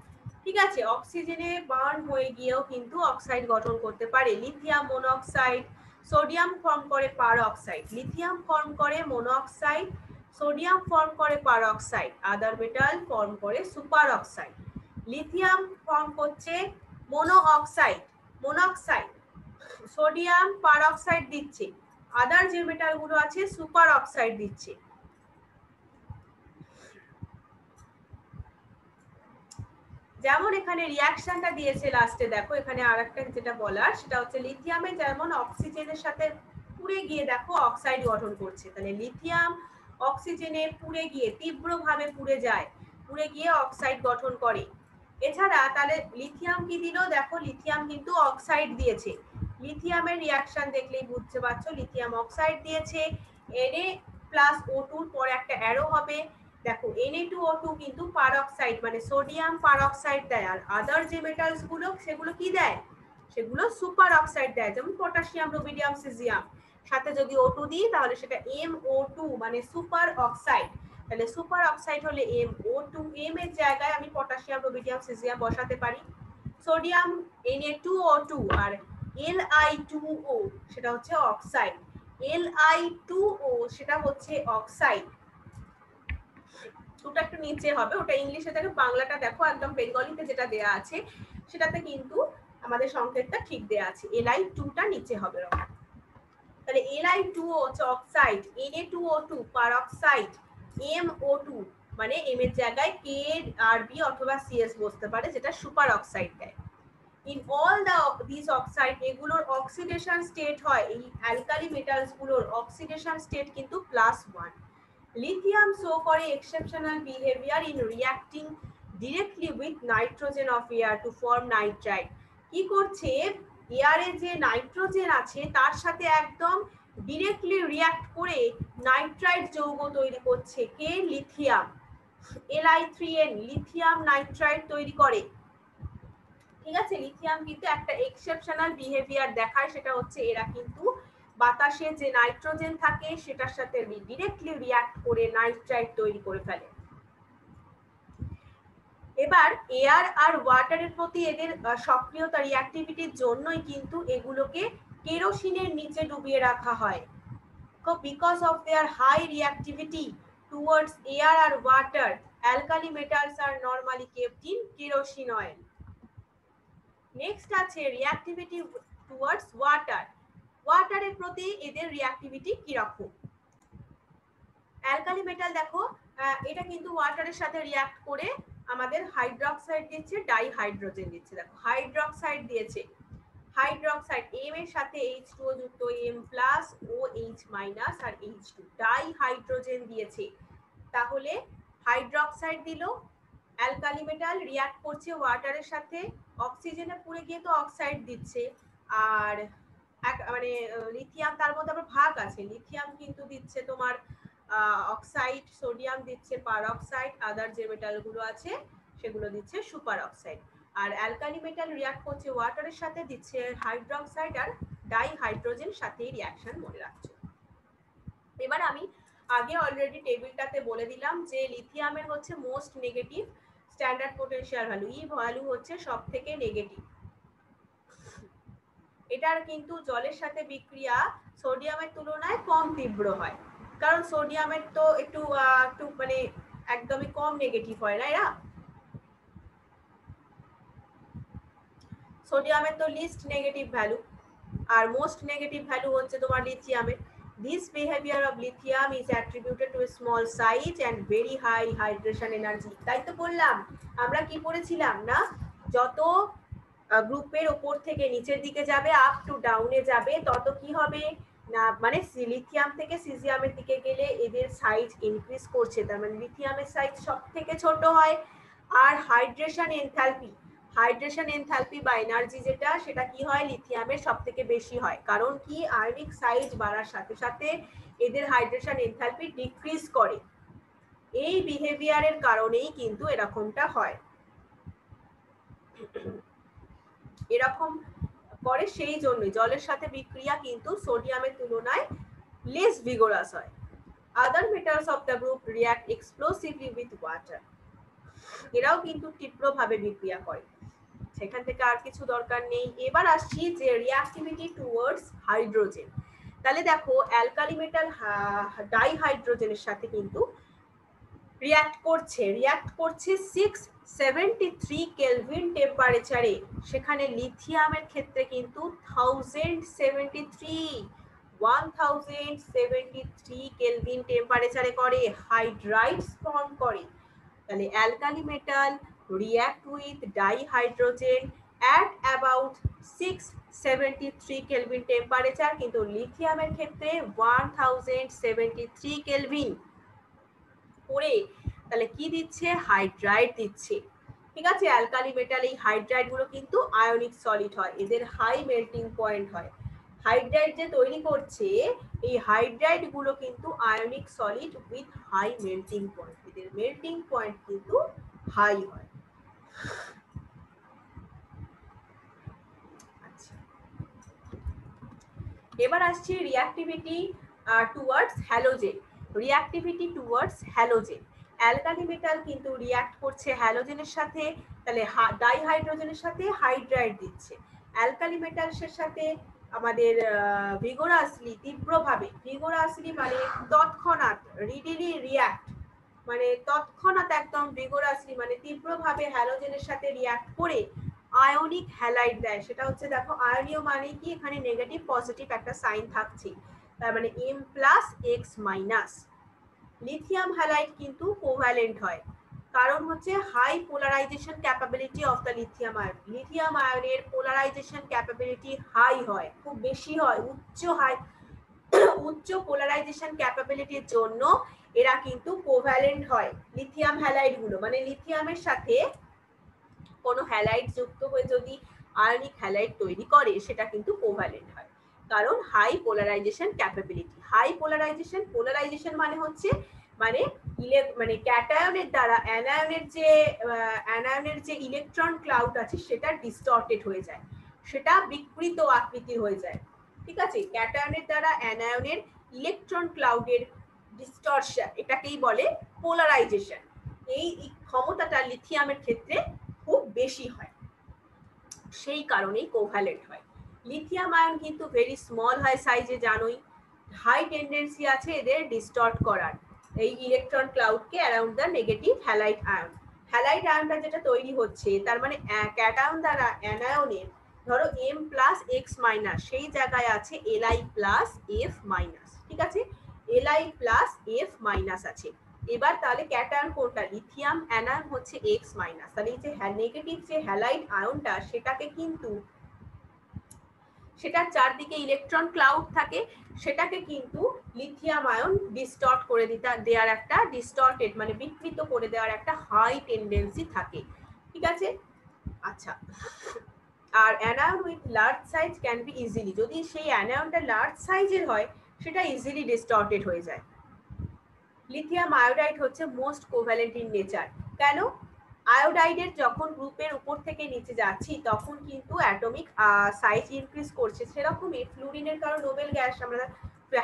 ঠিক আছে, অক্সিজেনে বার্ন হয়ে গিয়েও কিন্তু অক্সাইড গঠন করতে পারে। লিথিয়াম মনোক্সাইড, সোডিয়াম ফর্ম করে পারঅক্সাইড, লিথিয়াম ফর্ম করে মনোক্সাইড, সোডিয়াম ফর্ম করে পারঅক্সাইড, আদার মেটাল ফর্ম করে সুপার অক্সাইড। লিথিয়াম ফর্ম করছে মনোক্সাইড, সোডিয়াম পারঅক্সাইড দিচ্ছে, আদার যে মেটাল গুলো আছে সুপার অক্সাইড দিচ্ছে। যেমন এখানে রিঅ্যাকশনটা দিয়েছে লাস্টে, দেখো এখানে আরেকটা যেটা বলার সেটা হচ্ছে লিথিয়ামে যেমন অক্সিজেনের সাথে পুড়ে গিয়ে দেখো অক্সাইড গঠন করছে, তাহলে লিথিয়াম অক্সিজেনে পুড়ে গিয়ে তীব্রভাবে পুড়ে যায়, পুড়ে গিয়ে অক্সাইড গঠন করে। এছাড়া তাহলে লিথিয়াম কি দিল, দেখো লিথিয়াম কিন্তু অক্সাইড দিয়েছে, লিথিয়ামের রিঅ্যাকশন দেখলেই বুঝতে পারছো, লিথিয়াম অক্সাইড দিয়েছে, Na+O2 পরে একটা অ্যারো হবে, দেখো Na2O2 কিন্তু পারঅক্সাইড মানে সোডিয়াম পারঅক্সাইড দেয়, আর আদার যে মেটালস গুলো সেগুলো কি দেয়, সেগুলো সুপার অক্সাইড দেয়, যেমন পটাশিয়াম, রুবিডিয়াম, সিজিয়াম, সাথে যদি O2 দিই তাহলে সেটা MO2 মানে সুপার অক্সাইড। তাহলে সুপার অক্সাইড হলে MO2, M এর জায়গায় আমি পটাশিয়াম, রুবিডিয়াম, সিজিয়াম বসাতে পারি। সোডিয়াম Na2O2 আর Li2O সেটা হচ্ছে অক্সাইড, Li2O সেটা হচ্ছে অক্সাইড। ওটা একটু নিচে হবে, ওটা ইংলিশে দেখো, বাংলাটা দেখো একদম বেঙ্গলিতে যেটা দেয়া আছে সেটাতে কিন্তু আমাদের সংকেতটা ঠিক দেয়া আছে, Li2টা নিচে হবে। তাহলে Li2O হচ্ছে অক্সাইড, Na2O2 পারঅক্সাইড, MO2 মানে M এর জায়গায় K আর B অথবা CS বসতে পারে, যেটা সুপার অক্সাইড দেয়। ইন অল দিস অক্সাইড, এগুলোর অক্সিডেশন স্টেট হয়, এই অ্যালকালি মেটালস গুলোর অক্সিডেশন স্টেট কিন্তু +1। লিথিয়াম শো করে exceptional behaviour in reacting directly with nitrogen of air to form nitrite. কি করছে, এয়ারে যে নাইট্রোজেন আছে তার সাথে একদম ডিরেক্টলি রিঅ্যাক্ট করে নাইট্রাইট যৌগ তৈরি করছে, কে, লিথিয়াম। Li3n লিথিয়াম নাইট্রাইড তৈরি করে। ঠিক আছে, লিথিয়াম কিন্তু একটা এক্সেপশনাল বিহেভিয়ার দেখায়, সেটা হচ্ছে এরা কিন্তু বাতাসে যে নাইট্রোজেন থাকে সেটার সাথে ডিরেক্টলি রিঅ্যাক্ট করে নাইট্রাইড তৈরি করে ফেলে। এবার এয়ার আর ওয়াটারের প্রতি এদের সক্রিয়তা রিঅ্যাক্টিভিটির জন্যই কিন্তু এগুলোকে কেরোসিনের নিচে ডুবিয়ে রাখা হয়। Because of their high reactivity towards air or water, alkali metals are normally kept in kerosene oil. Next আছে reactivity towards water. Water এর প্রতি এদের reactivity কি রকম? অ্যালকালি মেটাল দেখো এটা কিন্তু ওয়াটারের সাথে রিঅ্যাক্ট করে আমাদের হাইড্রোক্সাইড দিচ্ছে, ডাইহাইড্রোজেন দিচ্ছে। দেখো হাইড্রোক্সাইড দিয়েছে, হাইড্রোক্সাইড M এর সাথে H2O যুক্ত M প্লাস ও H মাইনাস আর H2 ডাইহাইড্রোজেন দিয়েছে। তাহলে হাইড্রোক্সাইড দিল, অ্যালকালি মেটাল রিঅ্যাক্ট করছে ওয়াটারের সাথে, অক্সিজেনে পুড়ে গিয়ে তো অক্সাইড দিচ্ছে। আর মানে লিথিয়াম তার মধ্যে আবার ভাগ আছে, লিথিয়াম কিন্তু দিচ্ছে তোমার অক্সাইড, সোডিয়াম দিচ্ছে পারঅক্সাইড, আদার যে মেটালগুলো আছে সেগুলো দিচ্ছে সুপার অক্সাইড। আর অ্যালকালি মেটাল রিঅ্যাক্ট করছে ওয়াটারের সাথে, দিচ্ছে হাইড্রোক্সাইড আর ডাইহাইড্রোজেন সাথেই রিঅ্যাকশন, মনে রাখছো। এবার আমি আগে অলরেডি টেবিলটাতে বলে দিলাম যে লিথিয়ামের হচ্ছে most negative standard potential value, ই ভ্যালু হচ্ছে সব থেকে নেগেটিভ। এটার কিন্তু জলের সাথে বিক্রিয়া সোডিয়ামের তুলনায় কম তীব্র হয়, কারণ সোডিয়ামের তো একটু মানে একদমই কম নেগেটিভ হয় না, এরা সোডিয়ামের তো লিস্ট নেগেটিভ ভ্যালু আর মোস্ট নেগেটিভ ভ্যালু হচ্ছে তোমার লিথিয়ামের। This behavior of lithium is attributed to a small size and very high hydration energy. তাই তো বললাম, আমরা কি পড়েছিলাম না, যত গ্রুপের উপর থেকে নিচের দিকে যাবে আপ টু ডাউনে যাবে তত কি হবে না, মানে লিথিয়াম থেকে সিজিয়ামের দিকে গেলে এদের সাইজ ইনক্রিজ করছে, তার মানে লিথিয়ামের সাইজ সব থেকে ছোট হয়। আর হাইড্রেশন এনথালপি বা এনার্জি যেটা, সেটা কি হয় লিথিয়ামের সব থেকে বেশি হয়, কারণ কি আয়নিক সাইজ বাড়ার সাথে সাথে এদের হাইড্রেশন এনথালপি ডিক্রিজ করে। এই বিহেভিয়ারের কারণেই কিন্তু এরকমটা হয়, এরকম করে সেই জন্য জলের সাথে বিক্রিয়া কিন্তু সোডিয়ামের তুলনায় লেস ভিগোরাস হয়। Other metals of the group react explosively with water, এরাও কিন্তু তীব্রভাবে বিক্রিয়া করে, সেখান থেকে আর কিছু দরকার নেই। এবার আসছি যে রিঅ্যাক্টিভিটি টুয়ার্ডস হাইড্রোজেন। তাহলে দেখো অ্যালকালি মেটাল ডাইহাইড্রোজেনের সাথে কিন্তু রিঅ্যাক্ট করছে 673 কেলভিন টেম্পারেচারে, সেখানে লিথিয়ামের ক্ষেত্রে কিন্তু 1073 কেলভিন টেম্পারেচারে করে, হাইড্রাইডস ফর্ম করে। তাহলে alkali metal react with dihydrogen at about 673 kelvin temperature, কিন্তু লিথিয়ামের ক্ষেত্রে 1073 কেলভিন করে, তাহলে কি দিচ্ছে হাইড্রাইড দিচ্ছে। ঠিক আছে, অ্যালকালি মেটাল এই হাইড্রাইড গুলো কিন্তু আয়নিক সলিড হয়, এদের হাই মেল্টিং পয়েন্ট হয়। হাইড্রাইড যে তৈরি করছে এই হাইড্রাইড গুলো কিন্তু ionic solid with high melting point, এদের মেল্টিং পয়েন্ট কিন্তু হাই হয়। আচ্ছা, এবার আসছে reactivity towards halogen. Alkali metal কিন্তু রিঅ্যাক্ট করছে হ্যালোজেনের সাথে, তাহলে ডাইহাইড্রোজেনের সাথে হাইড্রাইড দিচ্ছে। অ্যালকালি মেটালসের সাথে আমাদের ভিগোরাসলি মানে তৎক্ষণাৎ, রিডিলি রিঅ্যাক্ট মানে তৎক্ষণাৎ একদম ভিগোরাসলি মানে তীব্রভাবে হ্যালোজেনের সাথে রিঅ্যাক্ট করে আয়নিক হ্যালাইড দেয়। সেটা হচ্ছে দেখো আয়নীয় মানে কি, এখানে নেগেটিভ পজিটিভ একটা সাইন থাকছে, তার মানে M plus X minus. Lithium halide কিন্তু কোভ্যালেন্ট হয়, কারণ হচ্ছে high polarisation capability of the lithium ion. Lithium আয়নের পোলারাইজেশন ক্যাপাবিলিটি হাই হয়, খুব বেশি হয়, উচ্চ পোলারাইজেশন ক্যাপাবিলিটির জন্য এরা কিন্তু কোভ্যালেন্ট হয় লিথিয়াম হ্যালাইড গুলো, মানে লিথিয়ামের সাথে কোনো হ্যালাইড যুক্ত হয়ে যদি আয়নিক হ্যালাইড তৈরি করে সেটা কিন্তু কোভ্যালেন্ট হয়, কারণ হাই পোলারাইজেশন ক্যাপাবিলিটি। পোলারাইজেশন মানে হচ্ছে মানে মানে ক্যাটায়নের দ্বারা অ্যানায়নের যে ইলেকট্রন ক্লাউড আছে সেটা ডিস্টর্টেড হয়ে যায়, সেটা বিকৃত আকৃতির হয়ে যায়। ঠিক আছে, ক্যাটায়নের দ্বারা অ্যানায়নের ইলেকট্রন ক্লাউডের ডিস্টরশন, এটাকেই বলে পোলারাইজেশন। এই ক্ষমতাটা লিথিয়ামের ক্ষেত্রে খুব বেশি হয়, সেই কারণেই কোভ্যালেন্ট হয়। লিথিয়াম আয়ন কিন্তু ভেরি স্মল হয় সাইজে, জানোই। হাই টেন্ডেন্সি আছে এদের ডিস্টর্ট করার এই ইলেকট্রন ক্লাউডকে around the negative halide ion. Halide আয়নটা যেটা তৈরি হচ্ছে, তার মানে ক্যাটায়ন দ্বারা অ্যানায়নের ধরো M প্লাস এক্স মাইনাস, সেই জায়গায় আছে Li প্লাস এফ মাইনাস। ঠিক আছে, Li প্লাস এফ মাইনাস আছে। এবার তাহলে ক্যাটায়ন কোনটা? লিথিয়াম। অ্যানায়ন হচ্ছে এক্স মাইনাস। তাহলে এই যে নেগেটিভ যে হ্যালাইড আয়নটা, সেটাকে কিন্তু সেটার চারদিকে ইলেকট্রন ক্লাউড থাকে, সেটাকে কিন্তু লিথিয়াম আয়ন ডিস্টর্ট করে দেওয়ার একটা ডিস্টর্টেড মানে বিকৃত করে দেওয়ার একটা হাই টেন্ডেন্সি থাকে। ঠিক আছে, আচ্ছা। আর anion with large size can be easily, যদি সেই অ্যানায়নটা লার্জ সাইজের হয় সেটা ইজিলি ডিস্টর্টেড হয়ে যায়। লিথিয়াম আয়োডাইড হচ্ছে মোস্ট কোভ্যালেন্ট ইন নেচার। কেন? আয়োডাইডের যখন গ্রুপের উপর থেকে নিচে যাচ্ছি তখন কিন্তু অ্যাটমিক সাইজ ইনক্রিজ করছে, সেরকমই ফ্লুরিনের কারণ নোবেল গ্যাস, আমরা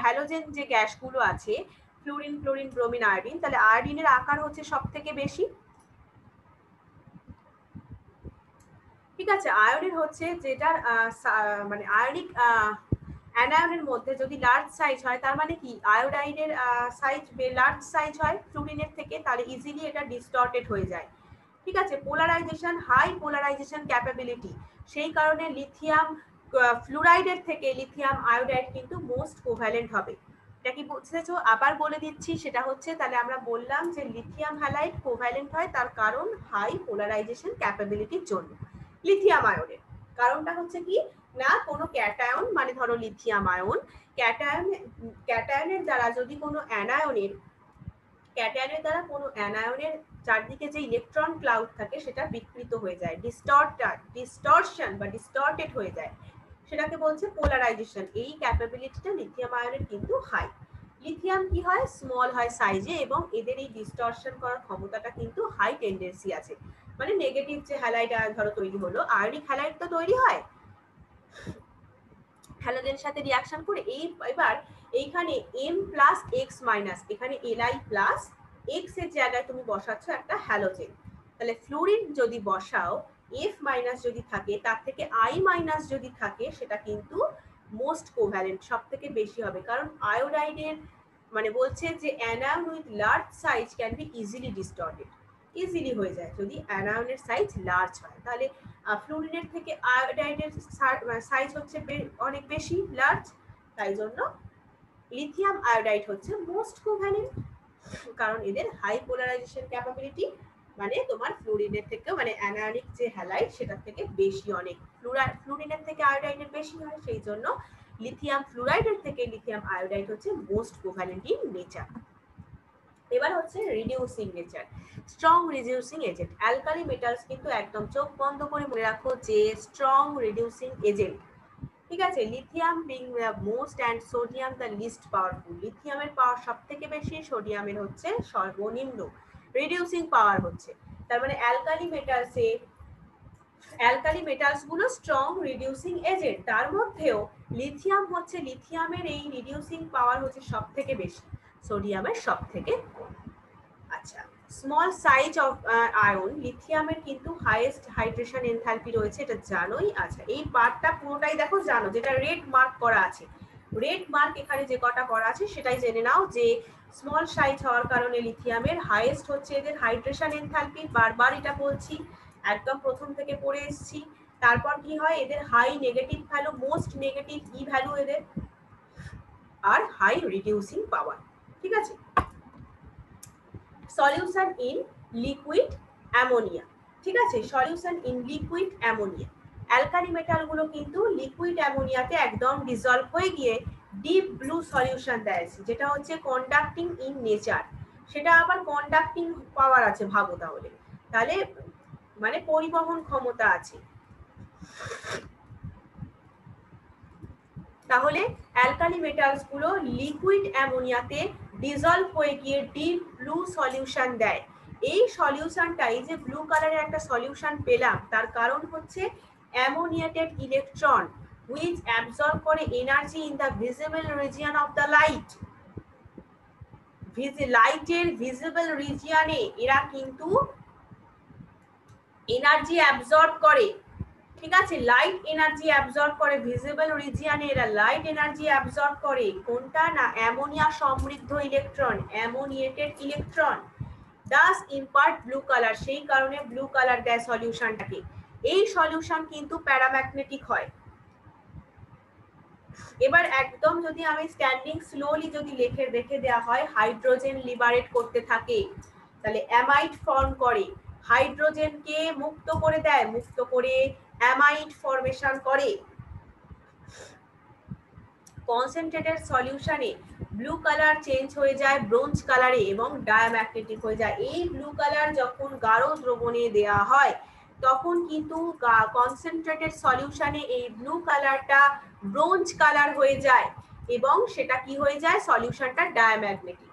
হ্যালোজেন যে গ্যাসগুলো আছে ফ্লুরিন, ক্লোরিন, ব্রোমিন, আয়োডিন, তাহলে আয়োডিনের আকার হচ্ছে সব থেকে বেশি। ঠিক আছে, আয়োডিন হচ্ছে যেটার মানে আয়নিক অ্যানায়নের মধ্যে যদি লার্জ সাইজ হয়, তার মানে কি আয়োডাইডের সাইজ লার্জ সাইজ হয় ফ্লুরিনের থেকে, তাহলে ইজিলি এটা ডিস্টর্টেড হয়ে যায়। ঠিক আছে, পোলারাইজেশন, হাই পোলারাইজেশন ক্যাপাবিলিটি, সেই কারণে লিথিয়াম ফ্লুরাইডের থেকে লিথিয়াম আয়োডাইড কিন্তু মোস্ট কোভ্যালেন্ট হবে। এটা কি বুঝেছো? আবার বলে দিচ্ছি, সেটা হচ্ছে তাহলে আমরা বললাম যে লিথিয়াম হ্যালাইড কোভ্যালেন্ট হয় তার কারণ হাই পোলারাইজেশন ক্যাপাবিলিটির জন্য লিথিয়াম আয়নের। কারণটা হচ্ছে কি না, কোনো ক্যাটায়ন মানে ধরো লিথিয়াম আয়ন, ক্যাটায়নের দ্বারা যদি কোনো ক্যাটায়নের দ্বারা কোনো অ্যানায়নের চারদিকে যে ইলেকট্রন ক্লাউড থাকে সেটা বিকৃত হয়ে যায়, ডিস্টরশন বা ডিস্টর্টেড হয়ে যায়, সেটাকে বলছে পোলারাইজেশন। এই ক্যাপাবিলিটিটা লিথিয়াম আয়নের কিন্তু হাই। লিথিয়াম কি হয়? স্মল হয় সাইজে, এবং এদের এই ডিস্টরশন করার ক্ষমতাটা কিন্তু হাই টেন্ডেন্সি আছে। মানে নেগেটিভ যে হ্যালাইড আয়ন ধরো তৈরি হলো, আয়নিক হ্যালাইড তো তৈরি হয় হ্যালোজেনের সাথে রিঅ্যাকশন করে। এবার এইখানে M প্লাস এক্স মাইনাস, এখানে Li প্লাস এক্স এর জায়গায় তুমি বসাচ্ছ একটা হ্যালোজেন, তাহলে ফ্লুরিন যদি বসাও F মাইনাস যদি থাকে, তার থেকে I মাইনাস যদি থাকে, সেটা কিন্তু মোস্ট কোভ্যালেন্ট, সব থেকে বেশি হবে। কারণ আয়োডাইডের মানে বলছে যে anion with large size can be easily distorted, easily হয়ে যায় যদি অ্যানায়নের সাইজ লার্জ হয়। তাহলে ফ্লুরিনের থেকে আয়োডাইডের সাইজ হচ্ছে অনেক বেশি লার্জ, তাই জন্য লিথিয়াম আয়োডাইড হচ্ছে মোস্ট কোভ্যালেন্ট, কারণ এদের হাই পোলারাইজেশন ক্যাপাবিলিটি মানে তোমার ফ্লুরিনের থেকে মানে অ্যানায়নিক যে হ্যালাইড সেটার থেকে বেশি, অনেক ফ্লুরিনের থেকে আয়োডাইডের বেশি হয়, সেই জন্য লিথিয়াম ফ্লুরাইডের থেকে লিথিয়াম আয়োডাইড হচ্ছে মোস্ট কোভ্যালেন্ট ইন নেচার। এবার হচ্ছে reducing nature, strong reducing agent. Alkali metals কিন্তু একদম চোখ বন্ধ করে মনে রাখো যে স্ট্রং রিডিউসিং এজেন্ট। ঠিক আছে, lithium being the most and sodium the least powerful. লিথিয়ামের পাওয়ার সব থেকে বেশি, সোডিয়ামের হচ্ছে সর্বনিম্ন রিডিউসিং পাওয়ার হচ্ছে। তার মানে অ্যালকালি মেটালস গুলো স্ট্রং রিডিউসিং এজেন্ট, তার মধ্যেও লিথিয়াম হচ্ছে, লিথিয়ামের এই রিডিউসিং পাওয়ার হচ্ছে সব থেকে বেশি, সোডিয়ামের সব থেকে। আচ্ছা, স্মল সাইজ অফ আয়ন, লিথিয়ামের কিন্তু হাইয়েস্ট হাইড্রেশন এনথালপি রয়েছে, এটা জানোই। আচ্ছা, এই পার্টটা পুরোটাই দেখো জানো, যেটা রেড মার্ক করা আছে, রেড মার্ক এখানে যে কটা করা আছে সেটাই জেনে নাও যে স্মল সাইজ হওয়ার কারণে লিথিয়ামের হাইয়েস্ট হচ্ছে এদের হাইড্রেশন এনথালপি, বারবার এটা বলছি, একদম প্রথম থেকে পড়ে এসেছি। তারপর কি হয়, এদের high negative value, most negative E value এদের, আর হাই রিডিউসিং পাওয়ার। ঠিক আছে, সলিউশন ইন লিকুইড অ্যামোনিয়া। ঠিক আছে, solution in liquid ammonia, alkali মেটালগুলো কিন্তু লিকুইড অ্যামোনিয়াতে একদম ডিজলভ হয়ে গিয়ে ডিপ ব্লু সলিউশন দেয়, যেটা হচ্ছে কন্ডাক্টিং ইন নেচার, সেটা আবার কন্ডাক্টিং পাওয়ার আছে, ভাবো তাহলে, তাহলে মানে পরিবহন ক্ষমতা আছে। তাহলে অ্যালকালি মেটালস গুলো লিকুইড অ্যামোনিয়াতে ডিজলভ হয়ে গিয়ে ডিপ ব্লু সলিউশন দেয়। এই সলিউশনটা, এই যে ব্লু কালারের একটা সলিউশন পেলাম, তার কারণ হচ্ছে অ্যামোনিয়েটেড ইলেকট্রন which absorb করে energy in the visible region of the light. লাইটের ভিজিবল রিজিয়নে এরা কিন্তু এনার্জি অ্যাবজর্ব করে, ঠিক আছে, লাইট এনার্জি অ্যাবজর্ব করে ভিজিবল রিজিয়নে, এরা লাইট এনার্জি অ্যাবজর্ব করে। কোনটা না, অ্যামোনিয়া সমৃদ্ধ electron, ammoniated electron, thus impart blue colour. সেই কারণে ব্লু কালার দেয় সলিউশনটাকে। এই সলিউশন কিন্তু প্যারাম্যাগনেটিক হয়। এবার একদম যদি আমি স্ট্যান্ডিং স্লোলি যদি রেখে দেওয়া হয়, হাইড্রোজেন লিবারেট করতে থাকে, তাহলে অ্যামাইড ফর্ম করে, হাইড্রোজেনকে মুক্ত করে দেয়, মুক্ত করে অ্যামাইড ফর্মেশন করে। কনসেন্ট্রেটেড সলিউশনে ব্লু কালার চেঞ্জ হয়ে যায় ব্রোঞ্জ কালারে এবং ডায়াম্যাগনেটিক হয়ে যায়। এই ব্লু কালার যখন গাঢ় দ্রবণে দেওয়া হয় তখন কিন্তু কনসেন্ট্রেটেড সলিউশনে এই ব্লু কালারটা ব্রোঞ্জ কালার হয়ে যায় এবং সেটা কি হয়ে যায়, সলিউশনটা ডায়াম্যাগনেটিক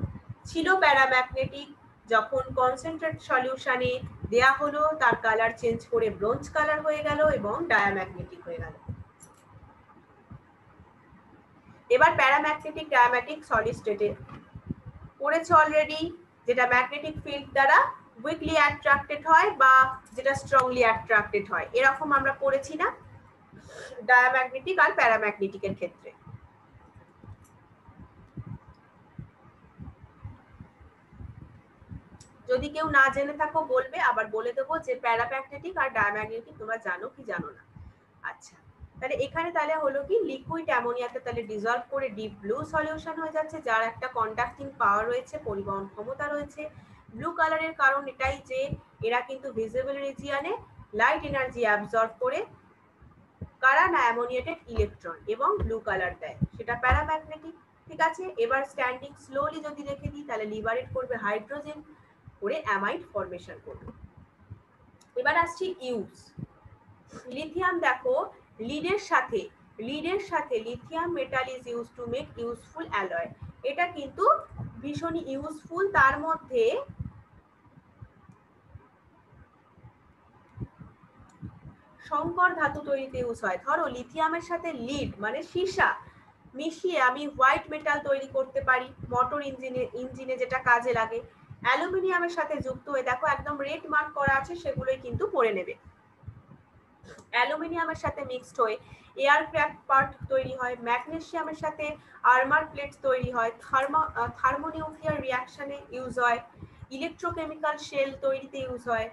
ছিল প্যারাম্যাগনেটিক। যখন কনসেন্ট্রেট সলিউশনে দেয়া হলো তার কালার চেঞ্জ করে ব্রোঞ্জ কালার হয়ে গেল এবং ডায়াম্যাগনেটিক হয়ে গেল। এবার প্যারাম্যাগনেটিক ডায়াম্যাগনেটিক সলিড স্টেটে পড়েছে অলরেডি, যেটা ম্যাগনেটিক ফিল্ড দ্বারা উইকলি অ্যাট্রাক্টেড হয় বা যেটা স্ট্রংলি অ্যাট্রাক্টেড হয়, এরকম আমরা পড়েছি না ডায়াম্যাগনেটিক আর প্যারাম্যাগনেটিকের ক্ষেত্রে। যদি কেউ না জেনে থাকো বলবে, আবার বলে দেবো যে প্যারাম্যাগনেটিক আর ডায়াম্যাগনেটিক তোমরা জানো কি জানো না। আচ্ছা, তাহলে এখানে তাহলে হলো কি, লিকুইড অ্যামোনিয়াতে তাহলে ডিসলভ করে ডিপ ব্লু সলিউশন হয়ে যাচ্ছে, যার একটা কন্ডাক্টিং পাওয়ার রয়েছে, পরিবহন ক্ষমতা রয়েছে। ব্লু কালারের কারণ এটাই যে এরা কিন্তু ভিজিবল রিজিয়নে লাইট এনার্জি অ্যাবজর্ব করে, কারা না, অ্যামোনিয়েটেড ইলেকট্রন, এবং ব্লু কালার দেয়, সেটা প্যারাম্যাগনেটিক। ঠিক আছে, এবার স্ট্যান্ডিং স্লোলি যদি রেখে দিই তাহলে লিবারেট করবে হাইড্রোজেন করে অ্যামাইড ফর্মেশন করবে। এবার আসছি ইউজ। লিথিয়াম দেখো, লিডের সাথে lithium metal is use to make useful alloy. এটা কিন্তু ভীষণই ইউজফুল। তার মধ্যে সংকর ধাতু তৈরিতে ইউজ হয়। ধরো লিথিয়ামের সাথে লিড মানে সীসা মিশিয়ে আমি হোয়াইট মেটাল তৈরি করতে পারি, মোটর ইঞ্জিনে যেটা কাজে লাগে। অ্যালুমিনিয়ামের সাথে যুক্ত হয়ে, দেখো একদম রেড মার্ক করা আছে, সেগুলোই কিন্তু পড়ে নেবে। অ্যালুমিনিয়ামের সাথে মিক্সড হয়ে এয়ারক্রাফট পার্ট তৈরি হয়, ম্যাগনেসিয়ামের সাথে আর্মার প্লেটস তৈরি হয়, থার্মোনিউক্লিয়ার রিঅ্যাকশনে ইউজ হয়, ইলেকট্রোকেমিক্যাল শেল তৈরিতে ইউজ হয়।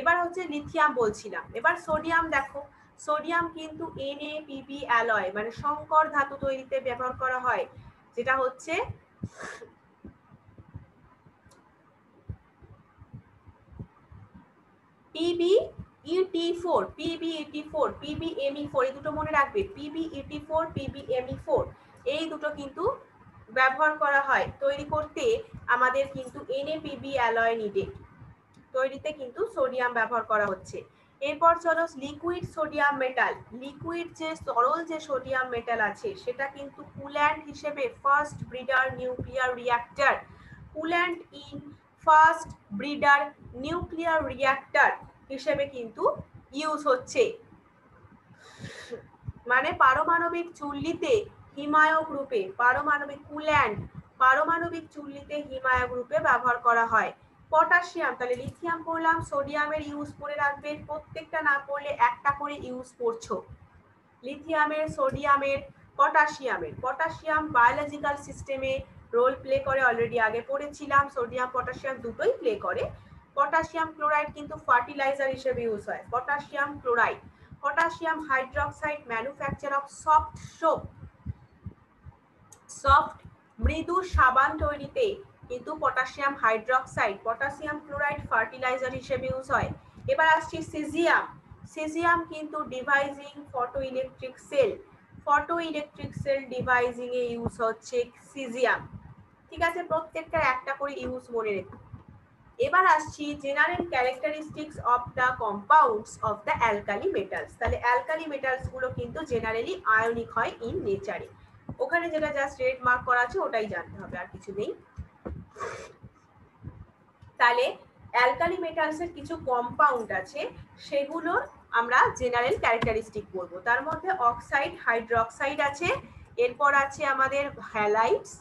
এবার হচ্ছে লিথিয়াম বলছিলাম। এবার সোডিয়াম দেখো, সোডিয়াম কিন্তু NaPb অ্যালয় মানে সংকর ধাতু তৈরিতে ব্যবহার করা হয়, যেটা হচ্ছে PbEt4, PbMe4, এই দুটো মনে রাখবে, PbEt4, PbMe4, এই দুটো কিন্তু ব্যবহার করা হয় তৈরি করতে। আমাদের কিন্তু NaPb অ্যালয় নিডেড, তৈরিতে কিন্তু সোডিয়াম ব্যবহার করা হচ্ছে। এরপর চলো লিকুইড সোডিয়াম মেটাল। লিকুইড যে তরল যে সোডিয়াম মেটাল আছে সেটা কিন্তু কুল্যান্ট হিসেবে first breeder nuclear reactor, coolant in first breeder nuclear reactor হিসেবে কিন্তু ইউজ হচ্ছে। মানে পারমাণবিক চুল্লিতে হিমায়ক রূপে, পারমাণবিক কুল্যান্ট পারমাণবিক চুল্লিতে হিমায়ক রূপে ব্যবহার করা হয়। পটাশিয়াম, তাহলে লিথিয়াম পড়লাম, সোডিয়ামের ইউজ করে রাখবে, প্রত্যেকটা না পড়লে একটা করে ইউজ করছো, লিথিয়ামের, সোডিয়ামের, পটাশিয়ামের। পটাশিয়াম বায়োলজিক্যাল সিস্টেমে রোল প্লে করে, অলরেডি আগে পড়েছিলাম, সোডিয়াম পটাশিয়াম দুটোই প্লে করে। পটাশিয়াম ক্লোরাইড কিন্তু ফার্টিলাইজার হিসেবে ইউজ হয়, potassium chloride. Potassium hydroxide manufacture of soft soap, soft মৃদু সাবান তৈরিতে কিন্তু potassium hydroxide, potassium chloride fertiliser হিসেবে ইউজ হয়। এবার আসছি সিজিয়াম। সিজিয়াম কিন্তু devising photo electric cell, photo electric cell devising এ ইউজ হচ্ছে সিজিয়াম। ঠিক আছে, প্রত্যেকটা একটা করে ইউজ মনে রেখো। এবার আসছি general characteristics of the compounds of the alkali metals. তাহলে অ্যালকালি মেটালস গুলো কিন্তু জেনারেলি আয়নিক হয় ইন নেচারে, ওখানে যেটা জাস্ট রেড মার্ক করা আছে ওটাই জানতে হবে, আর কিছু নেই। তাহলে অ্যালকালি মেটালসের কিছু কম্পাউন্ড আছে, সেগুলোর আমরা জেনারেল ক্যারেক্টারিস্টিক বলবো। তার মধ্যে অক্সাইড, হাইড্রোক্সাইড আছে, এরপর আছে আমাদের হ্যালাইডস,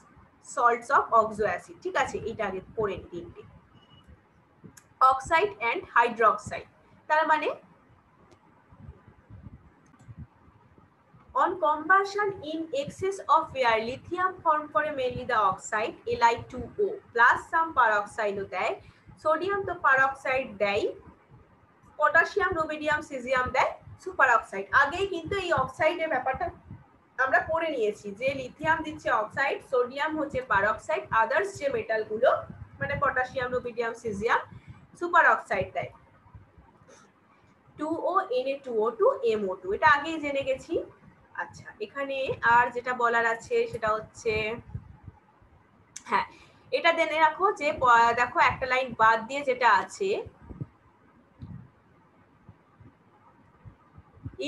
সল্টস অফ অক্সো অ্যাসিড। ঠিক আছে, এটা আগে পড়ে নিই তিনটে, অক্সাইড অ্যান্ড হাইড্রোক্সাইড। তার মানে on combustion in excess of air, lithium formed for mainly the oxide Li2O plus some peroxide দেয়, সোডিয়াম তো peroxide দেয়, পটাশিয়াম, রুবিডিয়াম, সিজিয়াম দেয় সুপার অক্সাইড। আগেই কিন্তু এই অক্সাইডের ব্যাপারটা আমরা পড়ে নিয়েছি যে লিথিয়াম দিচ্ছে অক্সাইড, সোডিয়াম হচ্ছে পারঅক্সাইড, আদার্স যে মেটালগুলো মানে potassium, rubidium, caesium super oxide দেয়। 2O, Na2O2, MO2, এটা আগেই জেনে গেছি। আচ্ছা, এখানে আর যেটা বলার আছে সেটা হচ্ছে, হ্যাঁ এটা জেনে রাখো যে দেখো একটা লাইন বাদ দিয়ে যেটা আছে,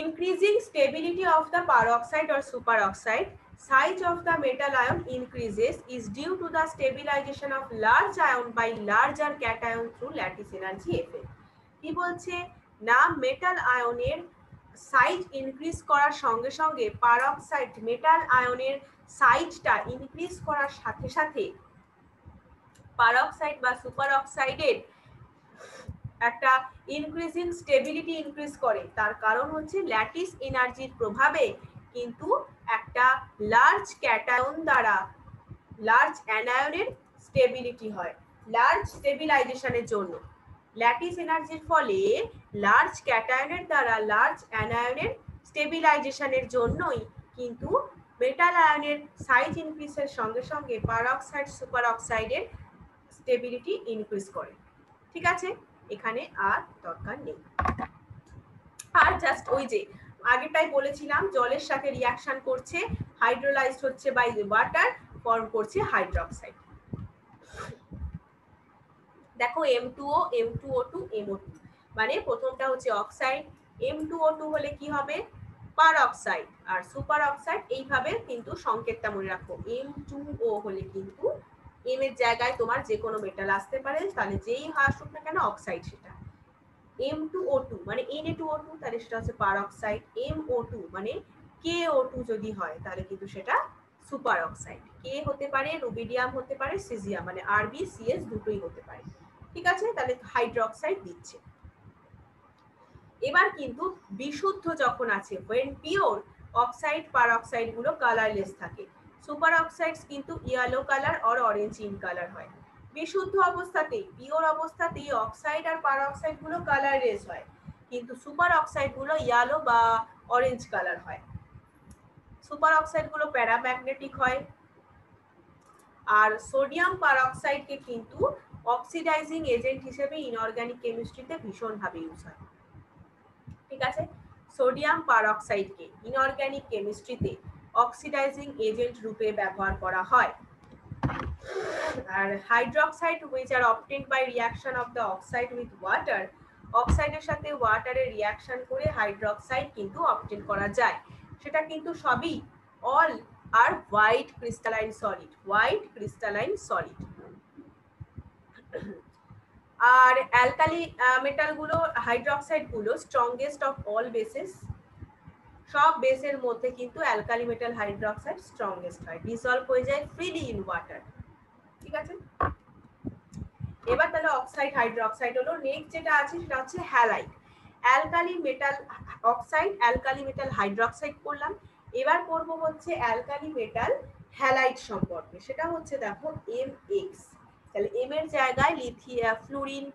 increasing stability of the peroxide or superoxide, size of the metal ion increases is due to the stabilization of large ion by larger cation through lattice energy effect। কি বলছে না, মেটাল আয়নের সাইজ ইনক্রিজ করার সঙ্গে সঙ্গে peroxide metal আয়নের সাইজটা increase করার সাথে সাথে পারঅক্সাইড বা সুপার অক্সাইডের একটা ইনক্রিজিং স্টেবিলিটি ইনক্রিজ করে। তার কারণ হচ্ছে ল্যাটিস এনার্জির প্রভাবে কিন্তু একটা লার্জ ক্যাটায়ন দ্বারা লার্জ অ্যানায়নের স্টেবিলিটি হয়, লার্জ স্টেবিলাইজেশনের জন্য। ল্যাটিস এনার্জির ফলে লার্জ ক্যাটায়নের দ্বারা লার্জ অ্যানায়নের স্টেবিলাইজেশনের জন্যই কিন্তু মেটাল আয়নের সাইজ ইনক্রিজের সঙ্গে সঙ্গে পারঅক্সাইড সুপার অক্সাইডের স্টেবিলিটি ইনক্রিজ করে। ঠিক আছে, এখানে আর দরকার নেই। আর জাস্ট ওই যে আগেটাই বলেছিলাম, জলের সাথে রিঅ্যাকশন করছে, হাইড্রোলাইজড হচ্ছে বাই ওয়াটার, ফর্ম করছে হাইড্রোক্সাইড। দেখো M2O, M2O2, MO2, মানে প্রথমটা হচ্ছে অক্সাইড, M2O2 হলে কি হবে পারঅক্সাইড, আর সুপার অক্সাইড এইভাবে কিন্তু সংকেতটা মনে রাখো। M2O হলে কিন্তু এম এর জায়গায় তোমার যে কোনো মেটাল আসতে পারে, তাহলে যেই আসুক না কেন অক্সাইড সেটা। M2O2 মানে Na2O2, তাহলে সেটা হচ্ছে পারঅক্সাইড। MO2 মানে KO2 যদি হয় তাহলে কিন্তু সেটা সুপার অক্সাইড। কে হতে পারে রুবিডিয়াম, হতে পারে সিজিয়াম, মানে RbCS দুটোই হতে পারে। ঠিক আছে, তাহলে হাইড্রোক্সাইড দিচ্ছে। এবার কিন্তু বিশুদ্ধ যখন আছে, when pure, অক্সাইড পারঅক্সাইড গুলো কালারলেস থাকে, সুপার অক্সাইডস কিন্তু ইয়েলো কালার আর অরেঞ্জ ইন কালার হয়। বিশুদ্ধ অবস্থাতেই, পিওর অবস্থাতেই অক্সাইড আর পারঅক্সাইড গুলো কালারলেস হয়, কিন্তু সুপার অক্সাইড গুলো ইয়েলো বা অরেঞ্জ কালার হয়। সুপার অক্সাইড গুলো প্যারাম্যাগনেটিক হয়, আর সোডিয়াম পারঅক্সাইডকে কিন্তু অক্সিডাইজিং এজেন্ট হিসেবে ইনঅর্গানিক কেমিস্ট্রিতে ভীষণভাবে ইউজ হয়। ঠিক আছে, সোডিয়াম পারঅক্সাইডকে ইনঅর্গানিক কেমিস্ট্রিতে অক্সিডাইজিং এজেন্ট রূপে ব্যবহার করা হয়। আর hydroxide which are obtained by reaction of the oxide with water, অক্সাইডের সাথে ওয়াটারের রিঅ্যাকশন করে হাইড্রোক্সাইড কিন্তু অবটেন করা যায়। সেটা কিন্তু সবই all are white crystalline solid, white crystalline solid. আর অ্যালকালি মেটাল গুলো, হাইড্রোক্সাইড গুলো স্ট্রংগেস্ট অফ অল বেসেস, সব বেসের মধ্যে কিন্তু অ্যালকালি মেটাল হাইড্রোক্সাইড স্ট্রংগেস্ট হয়, ডিসলভ হয়ে যায় ফ্রিলি ইন ওয়াটার। ঠিক আছে, এবার তাহলে অক্সাইড হাইড্রোক্সাইড হলো। নেক্সট যেটা আছে সেটা হচ্ছে halide. Alkali metal oxide, alkali metal hydroxide করলাম, এবার করব হচ্ছে অ্যালকালি মেটাল হ্যালাইড সম্পর্কে। সেটা হচ্ছে দেখো MX, তাহলে এম এর জায়গায় লিথিয়াম, ফ্লুরিন,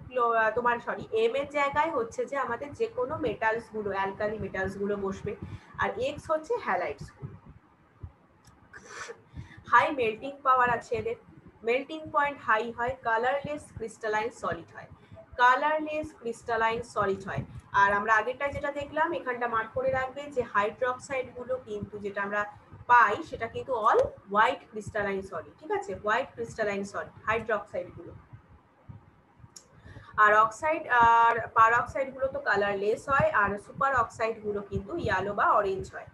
তোমার সরি এম এর জায়গায় হচ্ছে যে আমাদের যে কোনো মেটালস গুলো, অ্যালকালি মেটালস গুলো বসবে, আর এক্স হচ্ছে হ্যালাইডস গুলো। হাই মেল্টিং পাওয়ার আছে এদের, মেল্টিং পয়েন্ট হাই হয়, কালারলেস ক্রিস্টালাইন সলিড হয়, কালারলেস ক্রিস্টালাইন সলিড হয়। আর আমরা আগেরটা যেটা দেখলাম এখানটা মার্ক করে রাখবে যে হাইড্রোক্সাইড গুলো কিন্তু যেটা আমরা পাই সেটা কিন্তু অল হোয়াইট ক্রিস্টালাইন সলিড। ঠিক আছে, হোয়াইট ক্রিস্টালাইন সলিড হাইড্রোক্সাইড গুলো। আর অক্সাইড আর পারঅক্সাইড গুলো তো কালারলেস হয়, আর সুপার অক্সাইড গুলো কিন্তু ইয়েলো বা অরেঞ্জ হয়,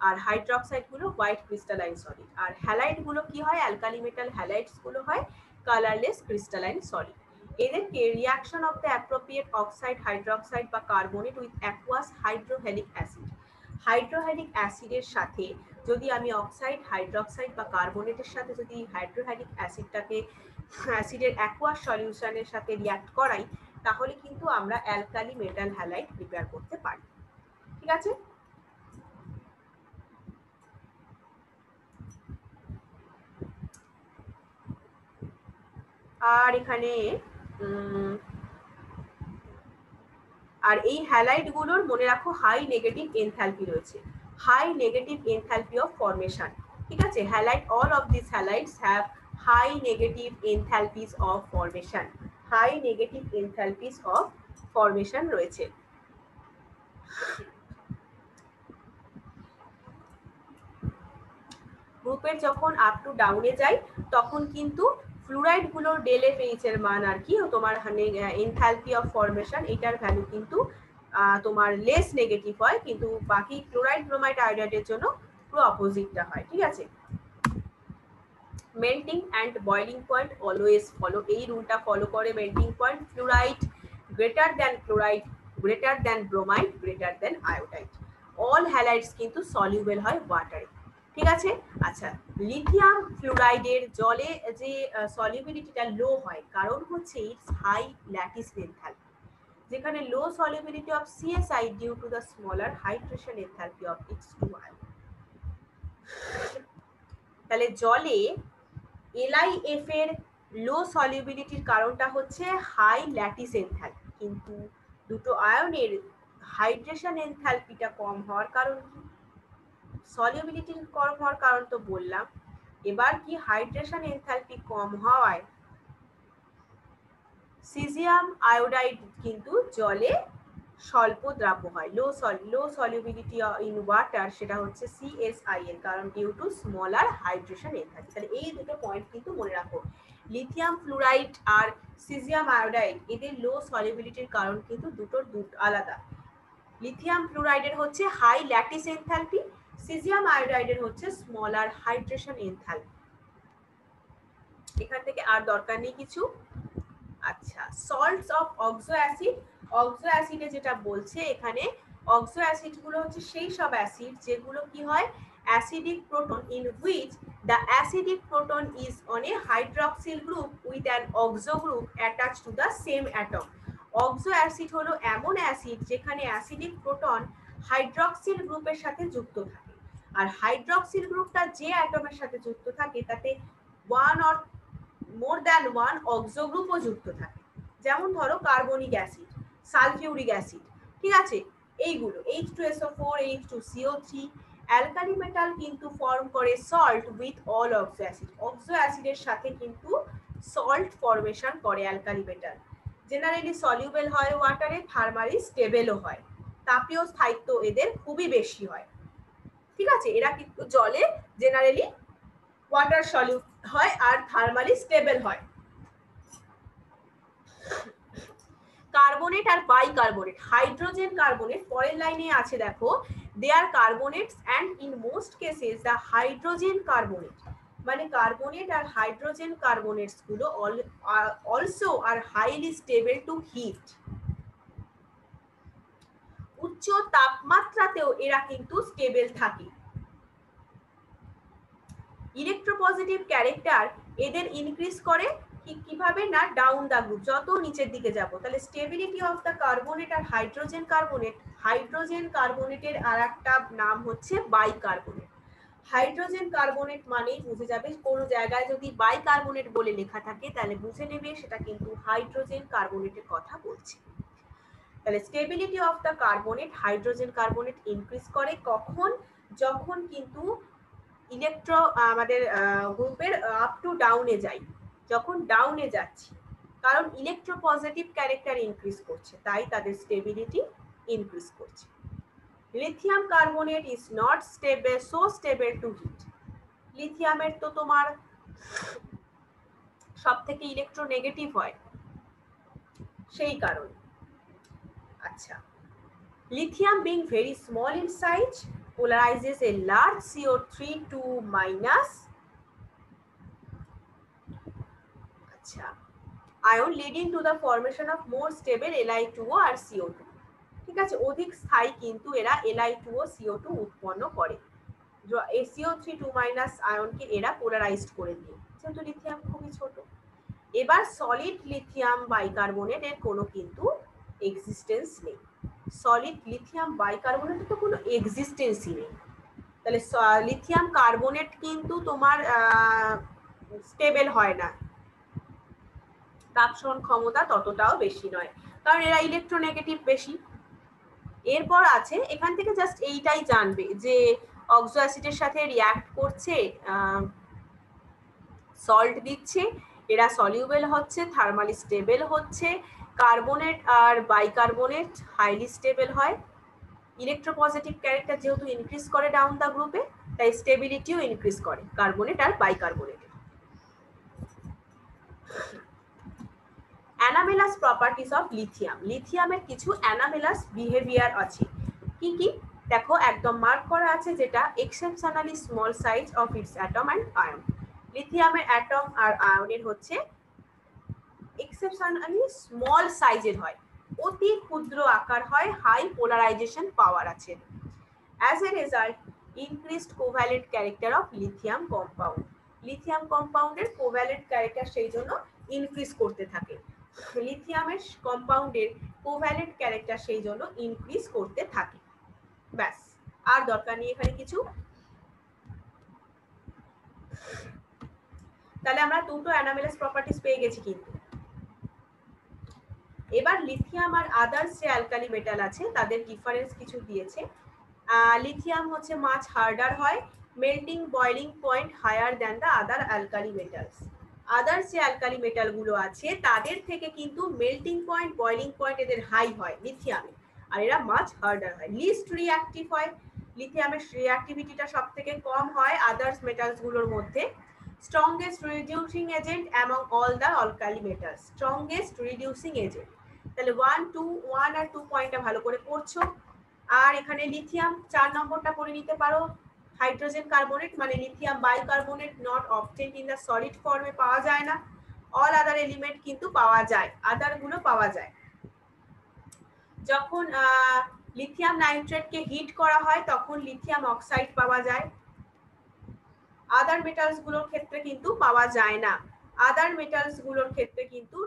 আর হাইড্রোক্সাইড গুলো হোয়াইট ক্রিস্টালাইন সলিড। আর হ্যালাইড গুলো কি হয়, অ্যালকালি মেটাল হ্যালাইডস গুলো হয় কালারলেস ক্রিস্টালাইন সলিড। এদেরকে reaction of the appropriate oxide hydroxide বা কার্বনেট উইথ অ্যাকুয়াস হাইড্রোহেলিক অ্যাসিড। হাইড্রোহেলিক অ্যাসিডের সাথে যদি আমি অক্সাইড হাইড্রোক্সাইড বা কার্বনেটের সাথে যদি হাইড্রোহেলিক অ্যাসিডটাকে অ্যাসিডের অ্যাকুয়াস সলিউশনের সাথে রিয়াক্ট করাই, তাহলে কিন্তু আমরা অ্যালকালি মেটাল হ্যালাইড প্রিপেয়ার করতে পারি। ঠিক আছে? আর এখানে আর এই হ্যালাইড গুলোর মনে রাখো হাই নেগেটিভ এনথালপি রয়েছে, high negative enthalpy of formation. ঠিক আছে? Halide, all of this halides have high negative enthalpies of formation, high negative enthalpies of formation রয়েছে। গ্রুপের যখন আপ টু ডাউনে যায় তখন কিন্তু ফ্লুরাইড গুলোর ডেল এফ এইচ এর মান আর কি তোমার এনথালপি অফ ফরমেশন এটার ভ্যালু কিন্তু তোমার লেস নেগেটিভ হয়, কিন্তু বাকি ক্লোরাইড ব্রোমাইড আয়োডাইডের জন্য পুরো অপোজিটটা হয়। ঠিক আছে? Melting and boiling point always follow, এই রুলটা ফলো করে। Melting point fluoride greater than chloride, greater than bromide, greater than iodide. All halides কিন্তু সলিউবল হয় ওয়াটারে। ঠিক আছে? আচ্ছা, লিথিয়াম ফ্লুরাইডের জলে যে সলিউবিলিটিটা লো হয় কারণ হচ্ছে ইটস হাই ল্যাটিস এনথালপি, যেখানে লো solubility of CSI due to the smaller hydration enthalpy of its two ions. তাহলে জলে LiF এর লো সলিউবিলিটির কারণটা হচ্ছে হাই ল্যাটিস এনথালপি, কিন্তু দুটো আয়নের হাইড্রেশন এনথালপিটা কম হওয়ার কারণ কি? সলিউবিলিটি কম হওয়ার কারণ তো বললাম। এবার কি হাইড্রেশন এনথালপি কম হওয়ায় সিজিয়াম আয়োডাইড কিন্তু জলে স্বল্প দ্রাব্য হয়, লো সলিউবিলিটি ইন ওয়াটার, সেটা হচ্ছে CSI এর কারণ due to smaller hydration enthalpy. তাহলে এই দুটো পয়েন্ট কিন্তু মনে রাখো, লিথিয়াম ফ্লুরাইড আর সিজিয়াম আয়োডাইড এদের লো সলিউবিলিটির কারণ কিন্তু দুটো আলাদা। লিথিয়াম ফ্লুরাইডের হচ্ছে হাই ল্যাটিস এনথালপি, সিজিয়াম আয়োডাইডের হচ্ছে স্মলার হাইড্রেশন এনথালপি। এখান থেকে আর দরকার নেই কিছু। আচ্ছা, salts of oxo acid. Oxo অ্যাসিডে যেটা বলছে এখানে, অক্সো অ্যাসিড গুলো হচ্ছে সেই সব অ্যাসিড যেগুলো কি হয় acidic proton in which the acidic proton is on a hydroxyl group with an oxo group attach to the same atom. Oxo acid হলো এমন অ্যাসিড যেখানে অ্যাসিডিক প্রোটন হাইড্রক্সিল গ্রুপের সাথে যুক্ত থাকে, আর হাইড্রক্সিল গ্রুপটা যে অ্যাটমের সাথে যুক্ত থাকে তাতে one or more than one oxo গ্রুপও যুক্ত থাকে। যেমন ধরো কার্বনিক অ্যাসিড, সালফিউরিক অ্যাসিড, ঠিক আছে, এইগুলো H2SO4, H2CO3। অ্যালকালি মেটাল কিন্তু ফর্ম করে salt with all oxo acid. Oxo অ্যাসিডের সাথে কিন্তু সল্ট ফরমেশন করে অ্যালকালি মেটাল। জেনারেলি সলিউবল হয় ওয়াটারে, থার্মালি স্টেবলও হয়, তাপীয় স্থায়িত্ব এদের খুবই বেশি হয়। ঠিক আছে? এরা কিন্তু জলে জেনারেলি ওয়াটার সলিউট হয় আর থার্মালি স্টেবল হয়। কার্বনেট আর বাইকার্বনেট। হাইড্রোজেন কার্বনেট পরের লাইনে আছে দেখো, they are carbonates and in most cases the hydrogen carbonate, মানে কার্বনেট আর হাইড্রোজেন কার্বনেটস গুলো also are highly stable to heat. উচ্চ তাপমাত্রাতেও এরা কিন্তু স্টেবল থাকে। ইলেকট্রোপজিটিভ ক্যারেক্টার এদের ইনক্রিজ করে কিভাবে না, ডাউন দা গ্রুপ, যত নিচের দিকে যাব। তাহলে স্টেবিলিটি অফ দ্য কার্বনেট আর হাইড্রোজেন কার্বনেট, হাইড্রোজেন কার্বনেটের আর একটা নাম হচ্ছে বাইকার্বনেট। হাইড্রোজেন কার্বনেট মানেই বুঝে যাবে, কোনো জায়গায় যদি বাইকার্বনেট বলে লেখা থাকে তাহলে বুঝে নেবে সেটা কিন্তু হাইড্রোজেন কার্বনেটের কথা বলছে। তাহলে stability of the carbonate, hydrogen carbonate increase করে কখন? যখন কিন্তু আমাদের গ্রুপের আপ টু ডাউনে যাই, যখন ডাউনে যাচ্ছি, কারণ ইলেকট্রোপজিটিভ ক্যারেক্টার ইনক্রিজ করছে, তাই তাদের স্টেবিলিটি ইনক্রিজ করছে। Lithium carbonate is not stable, so stable to heat. লিথিয়ামের তো তোমার সব থেকে ইলেকট্রোনেগেটিভ হয়, সেই কারণে। আচ্ছা, lithium being very small in size polarizes a large CO3 to minus। আচ্ছা, ion leading to the formation of more stable Li2O আর CO2। ঠিক আছে, অধিক স্থায়ী কিন্তু এরা Li2O CO2 উৎপন্ন করে। SiO3 2- আয়নকে এরা পোলারাইজড করে দিয়ে, যেহেতু লিথিয়াম খুবই ছোট। এবার সলিড লিথিয়াম বাইকার্বনেট এর কোনো কিন্তু এক্সিস্টেন্স নেই। সলিড লিথিয়াম বাইকার্বনেটের তো কোনো এক্সিস্টেন্সই নেই। তাহলে লিথিয়াম কার্বনেট কিন্তু তোমার স্টেবল হয় না, তাপ সহন ক্ষমতা ততটাও বেশি নয়, কারণ এরা ইলেকট্রোনেগেটিভ বেশি। এরপর আছে, এখান থেকে জাস্ট এইটাই জানবে যে অক্সো অ্যাসিডের সাথে রিঅ্যাক্ট করছে, সল্ট দিচ্ছে, এরা সলিউবেল হচ্ছে, থার্মালি স্টেবল হচ্ছে। কার্বনেট আর বাইকার্বনেট হাইলি স্টেবল হয়। ইলেকট্রোপজিটিভ ক্যারেক্টার যেহেতু ইনক্রিজ করে ডাউন দ্য গ্রুপে, তাই স্টেবিলিটিও ইনক্রিজ করে কার্বনেট আর bicarbonate. Anomalous properties of lithium. লিথিয়ামের কিছু অ্যানামেলাস বিহেভিয়ার আছে। কি কি দেখো, একদম মার্ক করা আছে, যেটা exceptionally small size of its atom and ion. লিথিয়ামের অ্যাটম আর আয়নের হচ্ছে এক্সেপশনালি স্মল সাইজের হয়, অতি ক্ষুদ্র আকার হয়, হাই পোলারাইজেশন পাওয়ার আছে। As a result increased covalent character of lithium compound. Lithium কম্পাউন্ডের কোভ্যালেন্ট ক্যারেক্টার সেই জন্য ইনক্রিজ করতে থাকে। লিথিয়ামের কম্পাউন্ডের কোভ্যালেন্ট ক্যারেক্টার সেই জন্য ইনক্রিজ করতে থাকে। ব্যাস, আর দরকার নেই এখানে কিছু। তাহলে আমরা দুটো অ্যানামেলাস প্রপার্টিজ পেয়ে গেছি কিন্তু। এবার লিথিয়াম আর আদার্স যে অ্যালকালি মেটাল আছে তাদের ডিফারেন্স কিছু দিয়েছে। লিথিয়াম হচ্ছে মাছ হার্ডার হয়, melting boiling point higher than the other alkali metals. Others যে অ্যালকালি মেটালগুলো আছে তাদের থেকে কিন্তু মেল্টিং পয়েন্ট বয়লিং পয়েন্ট এদের হাই হয় লিথিয়ামে, আর এরা মাছ হার্ডার হয়। লিস্ট রিঅ্যাক্টিভ হয়, লিথিয়ামের রিঅ্যাক্টিভিটিটা সব থেকে কম হয় আদার্স মেটালসগুলোর মধ্যে। Strongest reducing agent among all the alkali metals, strongest reducing agent. তাহলে 1 আর 2 পয়েন্টটা ভালো করে পড়ছো। আর এখানে লিথিয়াম 4 নম্বরটা পড়ে নিতে পারো, হাইড্রোজেন কার্বনেট মানে lithium bicarbonate not obtained in the solid ফর্মে পাওয়া যায় না। অল আদার এলিমেন্ট কিন্তু পাওয়া যায়, আদার গুলো পাওয়া যায়। যখন লিথিয়াম নাইট্রেটকে হিট করা হয় তখন লিথিয়াম অক্সাইড পাওয়া যায়, আদার মেটালস গুলোর ক্ষেত্রে কিন্তু পাওয়া যায় না। আদার মেটালস গুলোর ক্ষেত্রে কিন্তু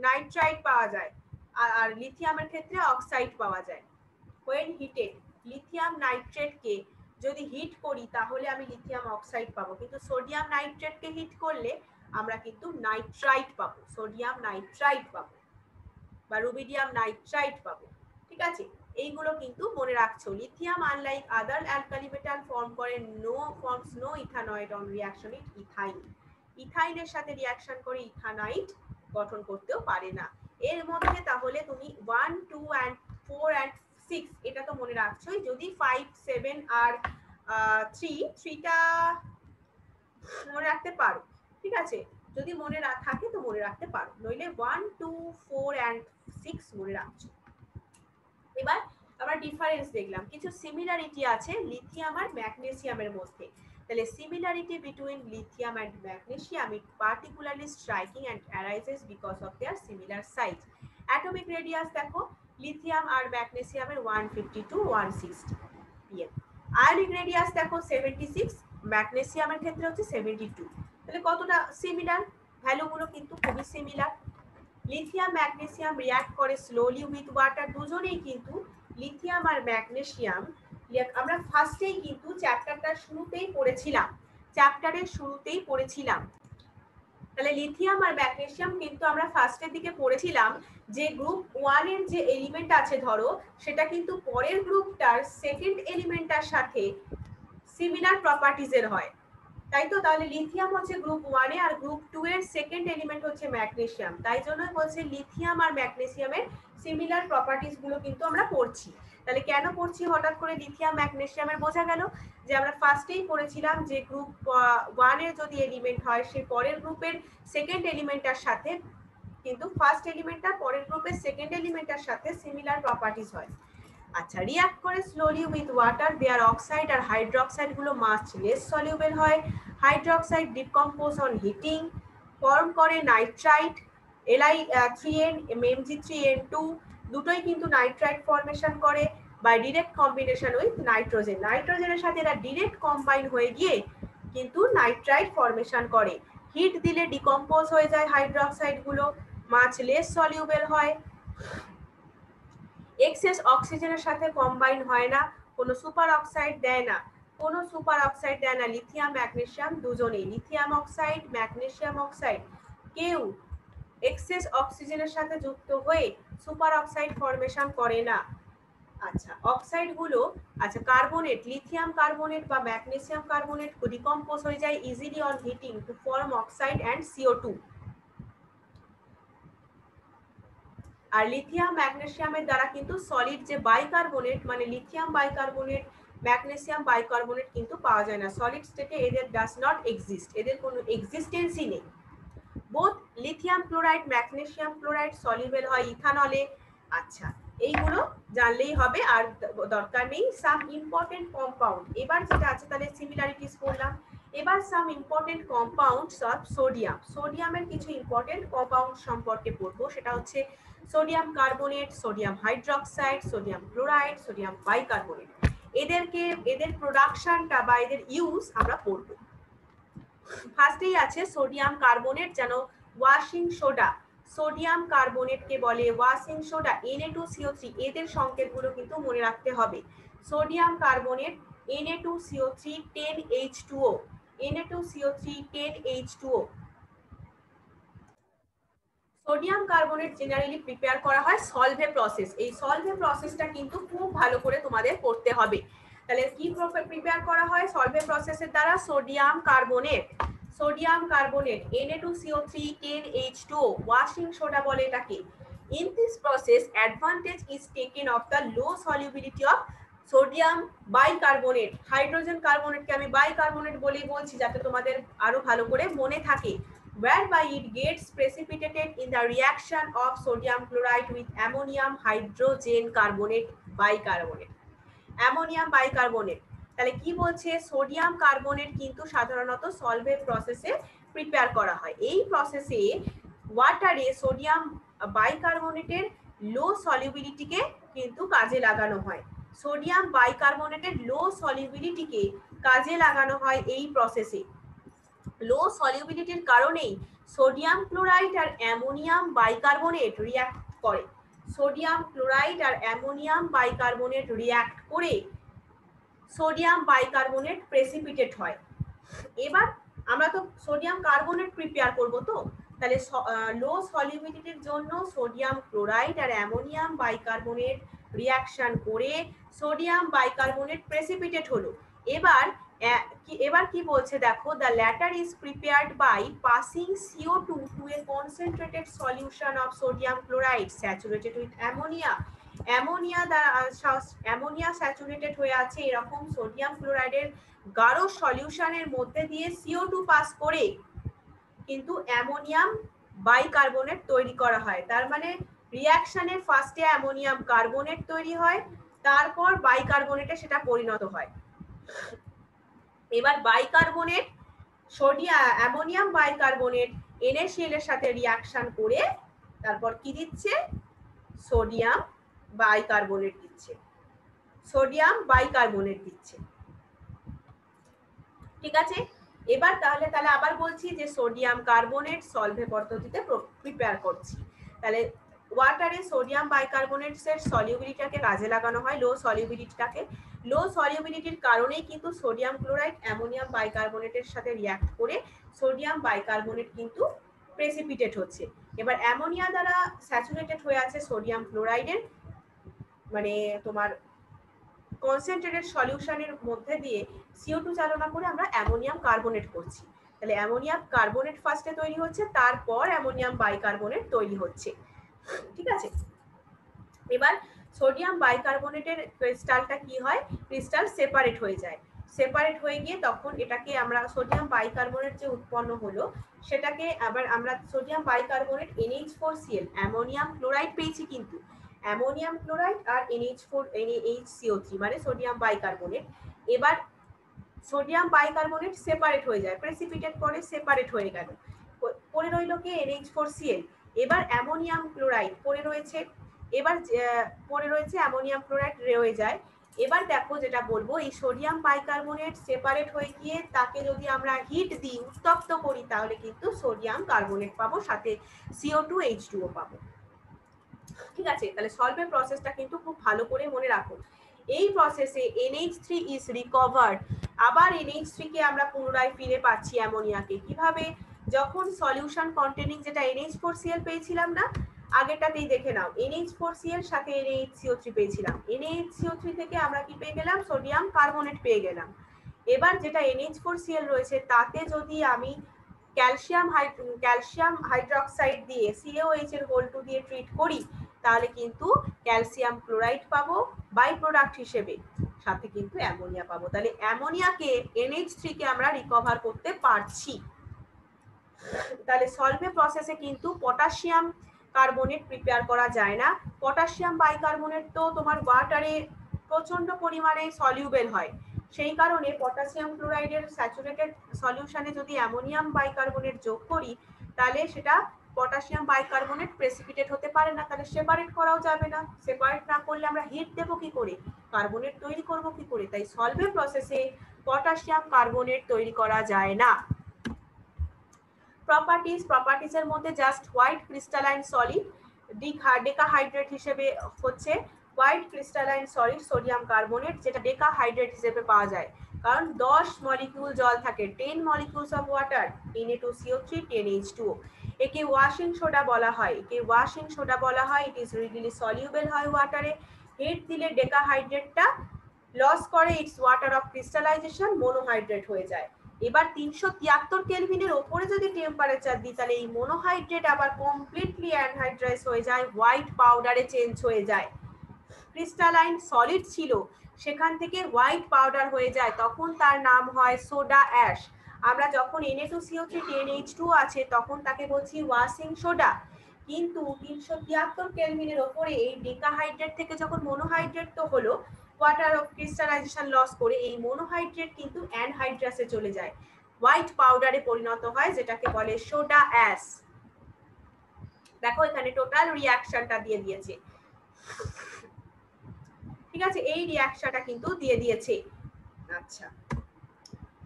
নাইট্রাইট পাওয়া যায়, আর লিথিয়ামের ক্ষেত্রে অক্সাইড পাওয়া যায়। when heated লিথিয়াম নাইট্রেটকে যদি হিট করি তাহলে আমি লিথিয়াম অক্সাইড পাবো, কিন্তু সোডিয়াম নাইট্রেটকে হিট করলে আমরা কিন্তু নাইট্রাইট পাবো, সোডিয়াম নাইট্রাইট পাবো বা রুবিডিয়াম নাইট্রাইট পাবো। ঠিক আছে, এইগুলো কিন্তু মনে রাখছো। Lithium unlike other alkali metal forms no ethynide on reaction with ethyne. ইথাইনের সাথে রিঅ্যাকশন করে ইথানাইট গঠন করতেও পারে না। এর মধ্যে তাহলে তুমি 1, 2 and 4 and 6 এটা তো মনে রাখছোই। যদি 5, 7 আর 3টা মনে রাখতে পারো, ঠিক আছে, যদি মনে থাকে তো মনে রাখতে পারো, নইলে 1, 2, 4 and 6 মনে রাখছো। এবার আমরা ডিফারেন্স দেখলাম, কিছু সিমিলারিটি আছে লিথিয়াম আর ম্যাগনেসিয়ামের মধ্যে। তাহলে similarity between lithium and magnesium is particularly striking and arises because of their similar size. Atomic radius দেখো, লিথিয়াম আর ম্যাগনেসিয়ামের 150 to 160 pm। আয়নিক রেডিয়াস দেখো 76, ম্যাগনেসিয়ামের ক্ষেত্রে হচ্ছে 72। তাহলে কতটা সিমিলার, ভ্যালুগুলো কিন্তু খুবই সিমিলার। লিথিয়াম ম্যাগনেসিয়াম রিঅ্যাক্ট করে স্লোলি উইথ ওয়াটার, দুজনেই কিন্তু লিথিয়াম আর ম্যাগনেসিয়াম আমরা ফার্স্টেই কিন্তু চ্যাপ্টারের শুরুতেই পড়েছিলাম। তাহলে লিথিয়াম আর ম্যাগনেসিয়াম কিন্তু আমরা ফার্স্টের দিকে পড়েছিলাম যে গ্রুপ 1 এর যে এলিমেন্ট আছে ধরো, সেটা কিন্তু পরের গ্রুপটার সেকেন্ড এলিমেন্টটার সাথে সিমিলার প্রপার্টিজের হয়, তাই তো। তাহলে লিথিয়াম হচ্ছে গ্রুপ 1 এ আর গ্রুপ 2 এর সেকেন্ড এলিমেন্ট হচ্ছে ম্যাগনেসিয়াম, তাই জন্যই বলছে লিথিয়াম আর ম্যাগনেসিয়ামের সিমিলার প্রপার্টিজ গুলো কিন্তু আমরা পড়ছি। তাহলে কেন পড়ছি হঠাৎ করে লিথিয়াম ম্যাগনেসিয়ামের, বোঝা গেল যে আমরা ফার্স্টেই পড়েছিলাম যে গ্রুপ 1 এর যদি এলিমেন্ট হয় সেই পরের গ্রুপের সেকেন্ড এলিমেন্টটার সাথে কিন্তু ফার্স্ট এলিমেন্টটা পরের গ্রুপের সেকেন্ড এলিমেন্টটার সাথে সিমিলার প্রপার্টিজ হয়। আচ্ছা, রিঅ্যাক্ট করে slowly with water, their oxide আর হাইড্রোক্সাইড গুলো মাছ লেস সলিউবল হয়। Hydroxide decompose on heating, form করে নাইট্রাইট, Li3n Mg3n2 দুটোই কিন্তু নাইট্রাইট ফর্মেশন করে by direct combination with nitrogen. নাইট্রোজেনের সাথে এরা ডিরেক্ট কম্বাইন হয়ে গিয়ে কিন্তু নাইট্রাইট ফর্মেশন করে। হিট দিলে ডিকম্পোজ হয়ে যায় হাইড্রোক্সাইড গুলো, মাছ লেস সলিউবেল হয়, এক্সেস অক্সিজেনের সাথে কম্বাইন হয় না, কোনো সুপার অক্সাইড দেয় না, কোনো সুপার অক্সাইড দেয় না। লিথিয়াম ম্যাগনেসিয়াম দুজনেই, লিথিয়াম অক্সাইড ম্যাগনেসিয়াম অক্সাইড কেউ এক্সেস অক্সিজেনের সাথে যুক্ত হয়ে সুপার অক্সাইড ফর্মেশন করে না। আচ্ছা অক্সাইড গুলো, আচ্ছা কার্বনেট, লিথিয়াম কার্বনেট বা ম্যাগনেসিয়াম কার্বনেট ডিকম্পোজ হয়ে যায় easily on heating to form oxide and CO2। আর লিথিয়াম ম্যাগনেসিয়ামের দ্বারা কিন্তু সলিড যে বাইকার্বনেট মানে লিথিয়াম বাইকার্বনেট ম্যাগনেসিয়াম বাইকার্বনেট কিন্তু পাওয়া যায় না। সলিড স্টেটে এদের ডাজ নট এক্সিস্ট, এদের কোনো এক্সিস্টেন্সই নেই। Both lithium chloride magnesium chloride soluble হয় ইথানলে। আচ্ছা এইগুলো জানলেই হবে, আর দরকার নেই। সাম ইম্পর্টেন্ট কম্পাউন্ড, এবার যেটা আছে তাহলে সিমিলারিটিস করলাম। এবার some important compounds of sodium, সোডিয়ামের কিছু ইম্পর্টেন্ট কম্পাউন্ড সম্পর্কে পড়বো। সেটা হচ্ছে sodium carbonate, sodium hydroxide, sodium chloride, sodium bicarbonate. এদের প্রোডাকশনটা বা এদের ইউজ আমরা পড়বো। ফার্স্টেই আছে সোডিয়াম কার্বনেট, যেন ওয়াশিং সোডা, সোডিয়াম কার্বনেটকে বলে ওয়াশিং সোডা, Na2CO3, এদের সংকেতগুলো কিন্তু মনে রাখতে হবে। Sodium carbonate Na2CO3 10H2O, Na2CO3 10H2O। Sodium carbonate generally prepare করা হয় সলভে প্রসেস, এই সলভে প্রসেসটা কিন্তু খুব ভালো করে তোমাদের করতে হবে। তাহলে কি প্রিপেয়ার করা হয় সলভে প্রসেসের দ্বারা? Sodium carbonate, sodium carbonate Na2CO3 10H2O, washing soda বলে এটাকে। In this process advantage is taken of the low solubility of sodium bicarbonate, hydrogen কার্বনেটকে আমি বাইকার্বনেট বলেই বলছি যাতে তোমাদের আরো ভালো করে মনে থাকে, whereby it gets precipitated in the reaction of sodium chloride with ammonium hydrogen carbonate bicarbonate, ammonium bicarbonate. তাহলে কি বলছে, সোডিয়াম কার্বনেট কিন্তু সাধারণত সলভে প্রসেসে প্রিপেয়ার করা হয়। এই প্রসেসে ওয়াটারে সোডিয়াম বাইকার্বনেটের লো সলিউবিলিটিকে কিন্তু কাজে লাগানো হয়, সোডিয়াম বাইকার্বনেটের লো সলিউবিলিটিকে কাজে লাগানো হয় এই প্রসেসে। লো সলিউবিলিটির কারণেই সোডিয়াম ক্লোরাইড আর অ্যামোনিয়াম বাইকার্বনেট রিঅ্যাক্ট করে, সোডিয়াম ক্লোরাইড আর অ্যামোনিয়াম বাইকার্বনেট রিঅ্যাক্ট করে সোডিয়াম বাইকার্বনেট প্রেসিপিটেট হয়। এবার আমরা তো সোডিয়াম কার্বনেট প্রিপেয়ার করব, তো তাহলে লো সলিউবিলিটির জন্য সোডিয়াম ক্লোরাইড আর অ্যামোনিয়াম বাইকার্বনেট রিঅ্যাকশন করে সোডিয়াম বাইকার্বনেট প্রেসিপিটেট হলো। এবার কি বলছে দেখো, the latter is prepared by passing CO2 to a concentrated solution of sodium chloride saturated with ammonia. Ammonia saturated হয়ে আছে এরকম সোডিয়াম ক্লোরাইডের গাঢ় সলিউশনের মধ্যে দিয়ে CO2 পাস করে কিন্তু অ্যামোনিয়াম বাইকার্বনেট তৈরি করা হয়। তার মানে রিঅ্যাকশনের ফার্স্টে অ্যামোনিয়াম কার্বনেট তৈরি হয়, তারপর বাইকার্বনেটে সেটা পরিণত হয়। এবার বাইকার্বনেট অ্যামোনিয়াম বাইকার্বনেট NaCl এর সাথে রিঅ্যাকশন করে তারপর কি দিচ্ছে, সোডিয়াম বাইকার্বনেট দিচ্ছে, সোডিয়াম বাইকার্বনেট দিচ্ছে। ঠিক আছে, এবার তাহলে আবার বলছি যে সোডিয়াম কার্বনেট সলভে পদ্ধতিতে প্রিপেয়ার করছি। তাহলে ওয়াটারে সোডিয়াম বাইকার্বনেটের সলিউবিলিটিটাকে কাজে লাগানো হয়, লো সলিউবিলিটিটাকে। লো সলিউবিলিটির কারণেই কিন্তু সোডিয়াম ক্লোরাইড অ্যামোনিয়াম বাইকার্বনেটের সাথে রিঅ্যাক্ট করে সোডিয়াম বাইকার্বনেট কিন্তু প্রেসিপিটেট হচ্ছে। এবার অ্যামোনিয়া দ্বারা স্যাচুরেটেড হয়ে আছে সোডিয়াম ক্লোরাইডের মানে তোমার কনসেন্ট্রেটেড সলিউশনের মধ্যে দিয়ে CO2 চালনা করে আমরা অ্যামোনিয়াম কার্বনেট করছি। তাহলে অ্যামোনিয়াম কার্বনেট ফার্স্টে তৈরি হচ্ছে, তারপর অ্যামোনিয়াম বাইকার্বনেট তৈরি হচ্ছে। ঠিক আছে, এবার সোডিয়াম বাইকার্বনেটের ক্রিস্টালটা কি হয়, ক্রিস্টাল সেপারেট হয়ে যায়, সেপারেট হয়ে গিয়ে তখন এটাকে আমরা সোডিয়াম বাইকার্বনেট যে উৎপন্ন হলো সেটাকে আবার আমরা sodium bicarbonate NH4Cl, ammonium chloride পেয়েছি, কিন্তু অ্যামোনিয়াম ক্লোরাইড আর NaHCO3 মানে সোডিয়াম বাইকার্বনেট। এবার সোডিয়াম বাইকার্বনেট সেপারেট হয়ে যায়, প্রেসিপিটেট করে সেপারেট হয়ে গেল, পড়ে রইল কি NH4Cl। এবার অ্যামোনিয়াম ক্লোরাইড পড়ে রয়েছে, এবার পড়ে রয়েছে অ্যামোনিয়াম ক্লোরাইড রয়ে যায়। এবার দেখো যেটা বলবো, এই সোডিয়াম বাইকার্বনেট সেপারেট হয়ে গিয়ে তাকে যদি আমরা হিট দিই, উত্তপ্ত করি, তাহলে কিন্তু সোডিয়াম কার্বনেট পাবো, সাথে CO2H2O পাবো। ঠিক আছে, তাহলে সলভের প্রসেসটা কিন্তু খুব ভালো করে মনে রাখো। এই প্রসেসে NH3 ইজ রিকভার্ড, আবার NH3 কে আমরা পুনরায় ফিরে পাচ্ছি অ্যামোনিয়াকে। কিভাবে? যখন সলিউশন কন্টেনিং যেটা NH4Cl পেয়েছিলাম না, আগেরটাতেই দেখে নাও, NH4Cl সাথে NaHCO3 পেয়েছিলাম, NaHCO3 থেকে আমরা কি পেয়ে গেলাম? সোডিয়াম কার্বনেট পেয়ে গেলাম। এবার যেটা NH4Cl রয়েছে তাতে যদি আমি ক্যালসিয়াম হাইড্রোক্সাইড দিয়ে CaOH এর হোল2 দিয়ে ট্রিট করি, তাহলে কিন্তু ক্যালসিয়াম ক্লোরাইড পাবো বাই প্রোডাক্ট হিসেবে, সাথে কিন্তু অ্যামোনিয়া পাবো। তাহলে অ্যামোনিয়াকে NH3 কে আমরা রিকভার করতে পারছি। তাহলে সলভে প্রসেসে কিন্তু পটাশিয়াম কার্বনেট প্রিপেয়ার করা যায় না। পটাশিয়াম বাইকার্বনেট তো তোমার ওয়াটারে প্রচন্ড পরিমাণে সলিউবেল হয়, সেই কারণে পটাশিয়াম ক্লোরাইডের স্যাচুরেটেড সলিউশনে যদি অ্যামোনিয়াম বাইকার্বনেট যোগ করি, তাহলে সেটা পটাশিয়াম বাইকার্বনেট প্রেসিপিটেট হতে পারে না, তাহলে সেপারেট করাও যাবে না। সেপারেট না করলে আমরা হিট দেবো কি করে, কার্বনেট তৈরি করবো কি করে? তাই সলভে প্রসেসে পটাশিয়াম কার্বনেট তৈরি করা যায় না। প্রপার্টিজের মধ্যে জাস্ট হোয়াইট ক্রিস্টালাইন সলিড ডেকাহাইড্রেট হিসেবে হচ্ছে white crystalline solid sodium carbonate, যেটা ডেকাহাইড্রেট হিসেবে পাওয়া যায়, কারণ 10 মলিকিউল জল থাকে, 10 molecules of water, Na2CO3 10H2O। একে ওয়াশিং সোডা বলা হয়, ইট ইজ রিডিলি সলিউবেল হয় ওয়াটারে। হিট দিলে ডেকাহাইড্রেটটা লস করে it's water of crystallisation, monohydrate হয়ে যায়। এবার 373 কেলভিনের ওপরে যদি টেম্পারেচার দিই, তাহলে এই মনোহাইড্রেট আবার কমপ্লিটলি অ্যানহাইড্রাইজ হয়ে যায়, হোয়াইট পাউডারে চেঞ্জ হয়ে যায়। ক্রিস্টালাইন সলিড ছিল, সেখান থেকে হোয়াইট পাউডার হয়ে যায়, তখন তার নাম হয় সোডা অ্যাশ। আমরা যখন Na2CO3 10H2O আছে তখন তাকে বলছি ওয়াশিং সোডা। কিন্তু 373 কেলভিনের ওপরে এই ডেকাহাইড্রেট থেকে যখন মনোহাইড্রেট তো হলো, ওয়াটার অফ ক্রিস্টালাইজেশন লস করে এই মনোহাইড্রেট কিন্তু অ্যানহাইড্রাসে চলে যায়, হোয়াইট পাউডারে পরিণত হয়, যেটাকে বলে সোডা অ্যাশ। দেখো এখানে টোটাল রিঅ্যাকশনটা দিয়ে দিয়েছে, ঠিক আছে, এই রিঅ্যাকশনটা কিন্তু দিয়ে দিয়েছে। আচ্ছা,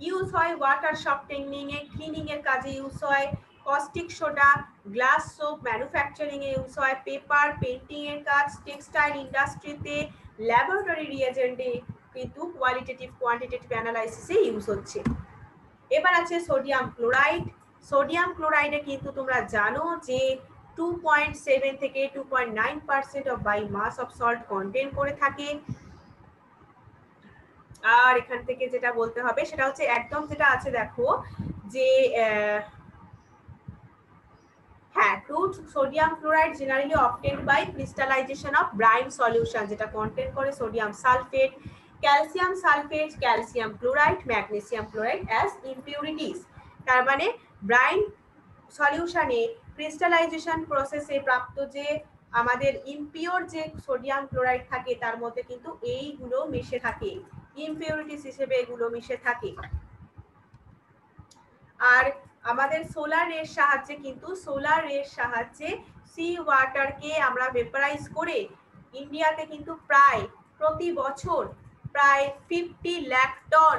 ইউজ হয় ওয়াটার সফটেনিং এ, ক্লিনিং এর কাজে ইউজ হয়, caustic soda glass soap manufacturing এ ইউজ হয়, পেপার পেন্টিং এর কাজ, টেক্সটাইল ইন্ডাস্ট্রিতে, ল্যাবরেটরি রিএজেন্টে, কিন্তু কোয়ালিটেটিভ কোয়ান্টিটেটিভ অ্যানালাইসিসে ইউজ হচ্ছে। এবার আছে সোডিয়াম ক্লোরাইড। সোডিয়াম ক্লোরাইডে কিন্তু তোমরা জানো যে 2.7 থেকে 2.9% of by mass of salt contain করে থাকে। আর এখান থেকে যেটা বলতে হবে সেটা হচ্ছে একদম যেটা আছে দেখো যে হ্যাঁ, crude sodium chloride generally obtained by crystallization of brine solution, যেটা কন্টেন করে sodium sulphate, calcium sulphate, calcium chloride, magnesium chloride as ইমপিউরিটিস। তার মানে ব্রাইন সলিউশনে ক্রিস্টালাইজেশন প্রসেসে প্রাপ্ত যে আমাদের ইমপিওর যে সোডিয়াম ক্লোরাইড থাকে, তার মধ্যে কিন্তু এইগুলো মিশে থাকে, ইমপিউরিটিস হিসেবে এগুলো মিশে থাকে। আর আমাদের সোলার রের সাহায্যে সি ওয়াটারকে আমরা ভেপারাইজ করে ইন্ডিয়াতে কিন্তু প্রায় প্রতি বছর প্রায় 50 লাখ টন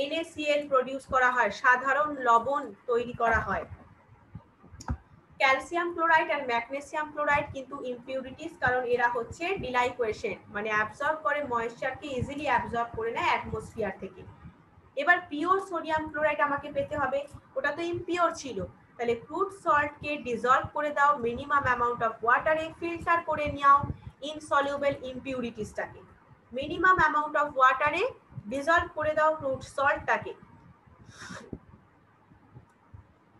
NaCl প্রডিউস করা হয়, সাধারণ লবণ তৈরি করা হয়। ক্যালসিয়াম ক্লোরাইড আর ম্যাগনেসিয়াম ক্লোরাইড কিন্তু ইমপিউরিটিস, কারণ এরা হচ্ছে ডিলাইকুয়েশন, মানে অ্যাবজর্ব করে, ময়েশ্চারকে ইজিলি অ্যাবজর্ব করে নেয় অ্যাটমসফিয়ার থেকে। এবার পিওর সোডিয়াম ক্লোরাইড আমাকে পেতে হবে, ওটা তো ইমপিওর ছিল, তাহলে ক্রুড সল্টকে ডিসলভ করে দাও মিনিমাম অ্যামাউন্ট অফ ওয়াটারে, ফিল্টার করে নাও ইনসলিউবল ইমপিউরিটিসটাকে, মিনিমাম অ্যামাউন্ট অফ ওয়াটারে ডিসলভ করে দাও ক্রুড সল্টটাকে,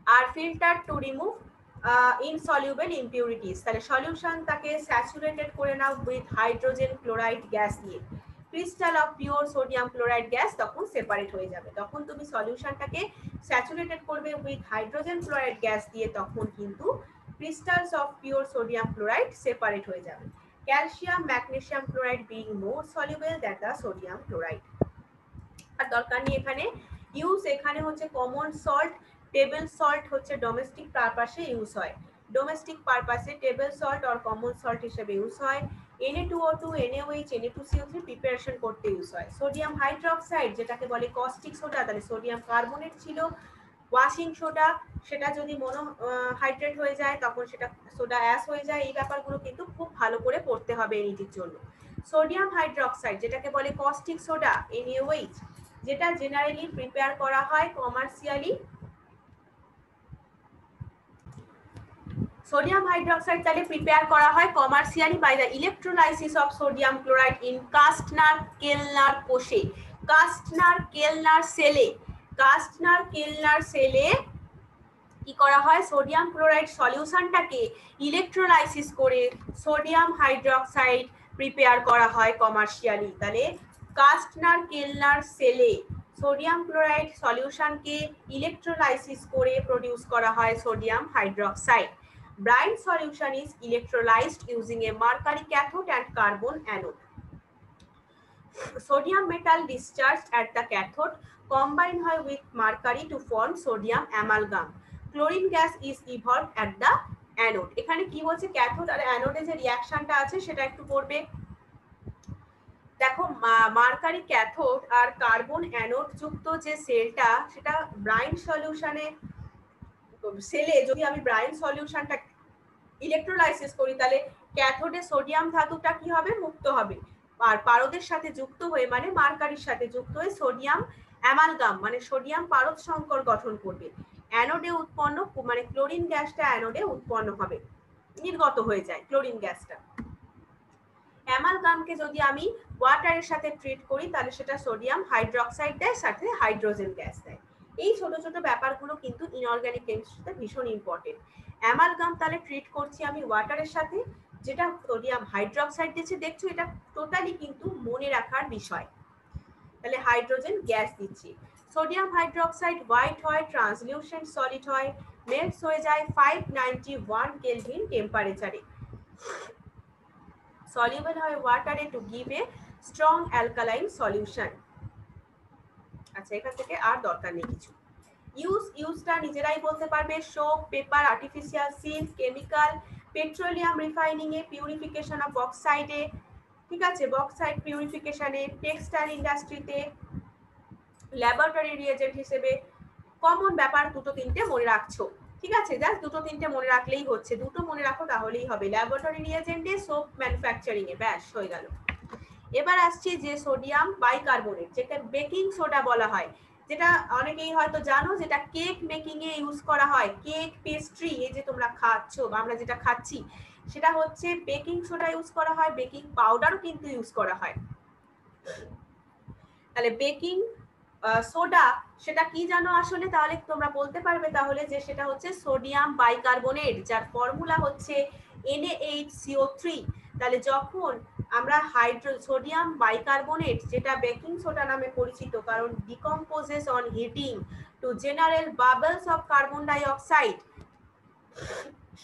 আর filter to remove insoluble impurities. তাহলে সলিউশনটাকে স্যাচুরেটেড করে নাও উইথ হাইড্রোজেন ক্লোরাইড গ্যাস দিয়ে, crystal of pure sodium chloride gas তখন সেপারেট হয়ে যাবে। তখন তুমি সলিউশনটাকে স্যাচুরেটেড করবে উইথ হাইড্রোজেন ক্লোরাইড গ্যাস দিয়ে, তখন কিন্তু crystals of pure sodium chloride separate হয়ে যাবে। Calcium magnesium chloride being more soluble than the sodium chloride. আর দরকার নেই এখানে ইউজ, এখানে হচ্ছে কমন সল্ট, টেবিল সল্ট হচ্ছে ডোমেস্টিক পারপাসে ইউজ হয়। ডোমেস্টিক পারপাসে টেবল সল্ট আর কমন সল্ট হিসেবে ইউজ হয়। Na2O2, NaOH, Na2CO3 প্রিপারেশন করতে ইউজ হয়। সোডিয়াম হাইড্রোক্সাইড যেটাকে বলে কস্টিক সোডা, তাহলে সোডিয়াম কার্বনেট ছিল। ওয়াশিং সোডা, সেটা যদি হাইড্রেট হয়ে যায় তখন সেটা সোডা অ্যাশ হয়ে যায়। এই ব্যাপারগুলো কিন্তু খুব ভালো করে পড়তে হবে এনইটির জন্য। সোডিয়াম হাইড্রোক্সাইড যেটাকে বলে কস্টিক সোডা, NaOH, যেটা জেনারেলি প্রিপেয়ার করা হয় কমার্শিয়ালি। সোডিয়াম হাইড্রোক্সাইড তাহলে প্রিপেয়ার করা হয় commercially by the electrolysis of sodium chloride in Castner Kellner কোষে, কাস্টনার কেলনার সেলে। কাস্টনার কেলনার সেলে কি করা হয়, সোডিয়াম ক্লোরাইড সলিউশনটাকে ইলেকট্রোলাইসিস করে সোডিয়াম হাইড্রোক্সাইড প্রিপেয়ার করা হয় কমার্শিয়ালি। তাহলে কাস্টনার কেলনার সেলে সোডিয়াম ক্লোরাইড সলিউশনকে ইলেকট্রোলাইসিস করে প্রডিউস করা হয় sodium hydroxide. Brine solution is electrolyzed using a mercury cathode and carbon anode. Sodium metal discharged at the cathode combine with mercury to form sodium amalgam. Chlorine gas is evolved at the anode. এখানে কি বলছে, cathode আর অ্যানোডে যে রিঅ্যাকশনটা আছে সেটা একটু পড়বে। দেখো mercury cathode আর carbon anode যুক্ত যে সেলটা, সেটা ব্রাইন সলিউশনে সেলে যদি আমি ব্রাইন সলিউশনটা ইলেকট্রোলাইসিস করি তাহলে ক্যাথোডে সোডিয়াম ধাতুটা কি হবে, মুক্ত হবে। আর পারদের সাথে যুক্ত হয়ে মানে মার্কারির সাথে যুক্ত হয়ে সোডিয়াম অ্যামালগাম মানে সোডিয়াম পারদ সংকর গঠন করবে। অ্যানোডে উৎপন্ন মানে ক্লোরিন গ্যাসটা অ্যানোডে উৎপন্ন হবে, নির্গত হয়ে যায় ক্লোরিন গ্যাসটা। অ্যামালগামকে যদি আমি ওয়াটারের সাথে ট্রিট করি তাহলে সেটা সোডিয়াম হাইড্রোক্সাইড দেয়, সাথে হাইড্রোজেন গ্যাস দেয়। এই ছোট ছোট ব্যাপারগুলো কিন্তু ইনঅর্গানিক কেমিস্ট্রিতে ভীষণ ইম্পর্টেন্ট। অ্যামালগাম তাহলে ট্রিট করছি আমি ওয়াটারের সাথে, যেটা সোডিয়াম হাইড্রোক্সাইড দিচ্ছে, দেখছো এটা টোটালি কিন্তু মনে রাখার বিষয়। তাহলে হাইড্রোজেন গ্যাস দিচ্ছি। সোডিয়াম হাইড্রোক্সাইড হোয়াইট হয়, ট্রান্সলিউসেন্ট সলিড হয়, মেল্টস হয়ে যায় 591 কেলভিন টেম্পারেচারে। সলিউবল হয় ওয়াটারে to give a strong alkaline solution. আচ্ছা, এখান থেকে আর দরকার নেই কিছু। ইউজটা নিজেরাই বলতে পারবে। Soap, paper, artificial silk, chemical, petroleum refining এ, পিউরিফিকেশন অফ বক্সাইডে, ঠিক আছে, বক্সাইড পিউরিফিকেশনে, টেক্সটাইল ইন্ডাস্ট্রিতে, ল্যাবরেটরি রিয়েজেন্ট হিসেবে। কমন ব্যাপার দুটো তিনটে মনে রাখছো, ঠিক আছে, জাস্ট দুটো তিনটে মনে রাখলেই হচ্ছে, দুটো মনে রাখো তাহলেই হবে। ল্যাবরেটরি রিয়েজেন্টে, সোপ ম্যানুফ্যাকচারিং এ, ব্যাস হয়ে গেল। এবার আসছে যে সোডিয়াম বাইকার্বনেট, যেটা বেকিং সোডা বলা হয়, যেটা অনেকেই হয়তো জানো, যেটা কেক মেকিং এ ইউজ করা হয়। কেক, পেস্ট্রি, এই যে তোমরা খাচ্ছ বা আমরা যেটা খাচ্ছি সেটা হচ্ছে বেকিং সোডা ইউজ করা হয়, বেকিং পাউডারও কিন্তু ইউজ করা হয়। তাহলে বেকিং সোডা সেটা কি জানো আসলে, তাহলে তোমরা বলতে পারবে তাহলে যে সেটা হচ্ছে সোডিয়াম বাইকার্বনেট, যার ফর্মুলা হচ্ছে NaHCO3। তাহলে যখন আমরা সোডিয়াম বাইকার্বনেট, যেটা বেকিং সোডা নামে পরিচিত, কারণ decomposes on heating to general bubbles of carbon dioxide,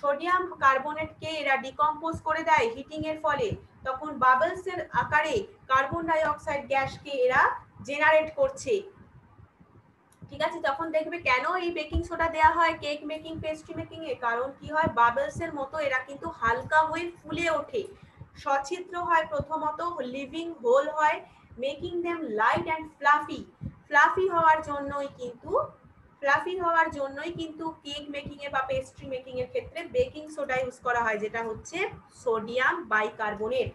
sodium কার্বনেটকে এরা ডিকম্পোজ করে দেয় হিটিং এর ফলে, তখন বাবলস এর আকারে কার্বন ডাই অক্সাইড গ্যাসকে এরা জেনারেট করছে, ঠিক আছে। তখন দেখবে কেন এই বেকিং সোডা দেওয়া হয় কেক মেকিং, পেস্ট্রি মেকিং এ, কারণ কি হয়, বাবলস এর মতো এরা কিন্তু হালকা হয়ে ফুলে ওঠে, সছিদ্র হয়, প্রথমত লিভিং হোল হয়, making them light and fluffy. Fluffy হওয়ার জন্যই কিন্তু কেক মেকিং এ বা পেস্ট্রি মেকিং এর ক্ষেত্রে বেকিং সোডা ইউজ করা হয়, যেটা হচ্ছে সোডিয়াম বাইকার্বনেট।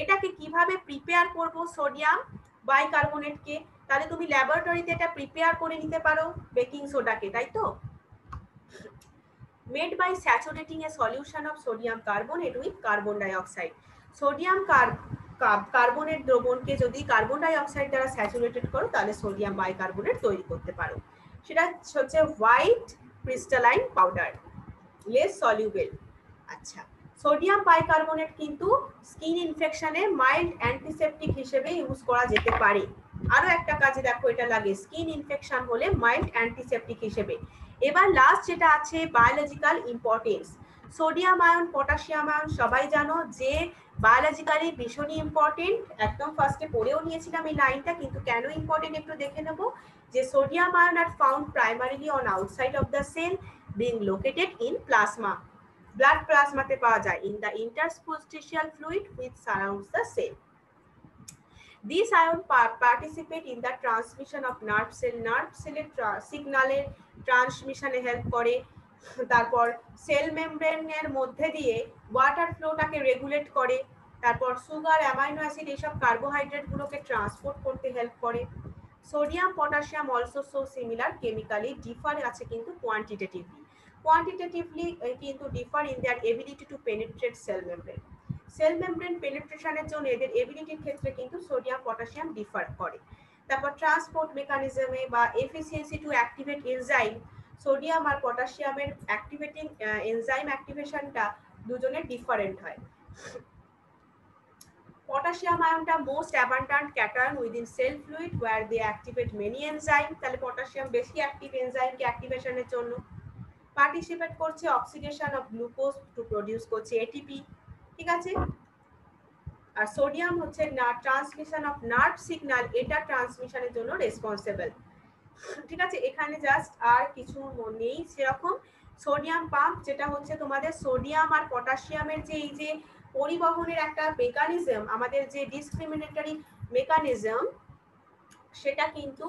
এটাকে কিভাবে প্রিপেয়ার করব সোডিয়াম বাইকার্বনেটকে, তাহলে তুমি ল্যাবরেটরিতে এটা প্রিপেয়ার করে নিতে পারো বেকিং সোডাকে, তাই তো। Made by saturating a solution of sodium carbonate with carbon dioxide. Sodium carbonate দ্রবণকে যদি কার্বন ডাই অক্সাইড দ্বারা স্যাচুরেটেড করো তাহলে সোডিয়াম বাইকার্বনেট তৈরি করতে পারো। সেটা হচ্ছে white crystalline powder, less soluble. আচ্ছা, সোডিয়াম বাইকার্বনেট কিন্তু স্কিন ইনফেকশনে মাইল্ড অ্যান্টিসেপটিক হিসেবে ইউজ করা যেতে পারে। আরো একটা কাজে দেখো এটা লাগে, স্কিন ইনফেকশন হলে মাইল্ড অ্যান্টিসেপটিক হিসেবে। এবার লাস্ট যেটা আছে biological importance, sodium ion, potassium ion সবাই জানো যে বায়োলজিক্যালি ভীষণই ইম্পর্টেন্ট, একদম ফার্স্টে পড়েও নিয়েছিলাম এই লাইনটা, কিন্তু কেন ইম্পর্টেন্ট একটু দেখে নেবো। যে sodium ion are found primarily on outside of the cell, being located in plasma. Blood plasma te পাওয়া যায় in the interstitial fluid which surrounds the cell. These ions participate in the transmission of nerve cell সিগন্যালের ট্রান্সমিশনে help করে। তারপর sell মেমব্রেনের মধ্যে দিয়ে water ফ্লোটাকে regulate করে। তারপর সুগার, অ্যামাইনো অ্যাসিড এইসব কার্বোহাইড্রেট গুলোকে ট্রান্সপোর্ট করতে হেল্প করে। Sodium potassium also so similar, chemically differ আছে কিন্তু কোয়ান্টিটেটিভলি কিন্তু differ in their ability to penetrate cell membrane. Cell membrane পেনিট্রেশনের জন্য এদের এবিলিটির ক্ষেত্রে কিন্তু সোডিয়াম পটাশিয়াম ডিফার করে। তারপর ট্রান্সপোর্ট মেকানিজমে বা efficiency to activate enzyme, sodium আর পটাশিয়ামের অ্যাক্টিভেটিং এনজাইম অ্যাক্টিভেশনটা দুজনের ডিফারেন্ট হয়। পটাশিয়াম আয়নটা most abundant cation within cell fluid where they activate many enzyme. তাহলে পটাশিয়াম বেশি অ্যাক্টিভ এনজাইমকে অ্যাক্টিভেশনের জন্য। পার্টিসিপেট করছে oxidation of glucose to produce করছে এটিপি, ঠিক আছে। আর সোডিয়াম হচ্ছে ট্রান্সমিশন অফ নার্ভ সিগন্যাল, এটা ট্রান্সমিশনের জন্য রেসপন্সিবল, ঠিক আছে। এখানে জাস্ট আর কিছু নেই সেরকম। সোডিয়াম পাম্প যেটা হচ্ছে তোমাদের সোডিয়াম আর পটাশিয়ামের যে এই যে পরিবহনের একটা মেকানিজম, আমাদের যে ডিসক্রিমিনেটরি মেকানিজম, সেটা কিন্তু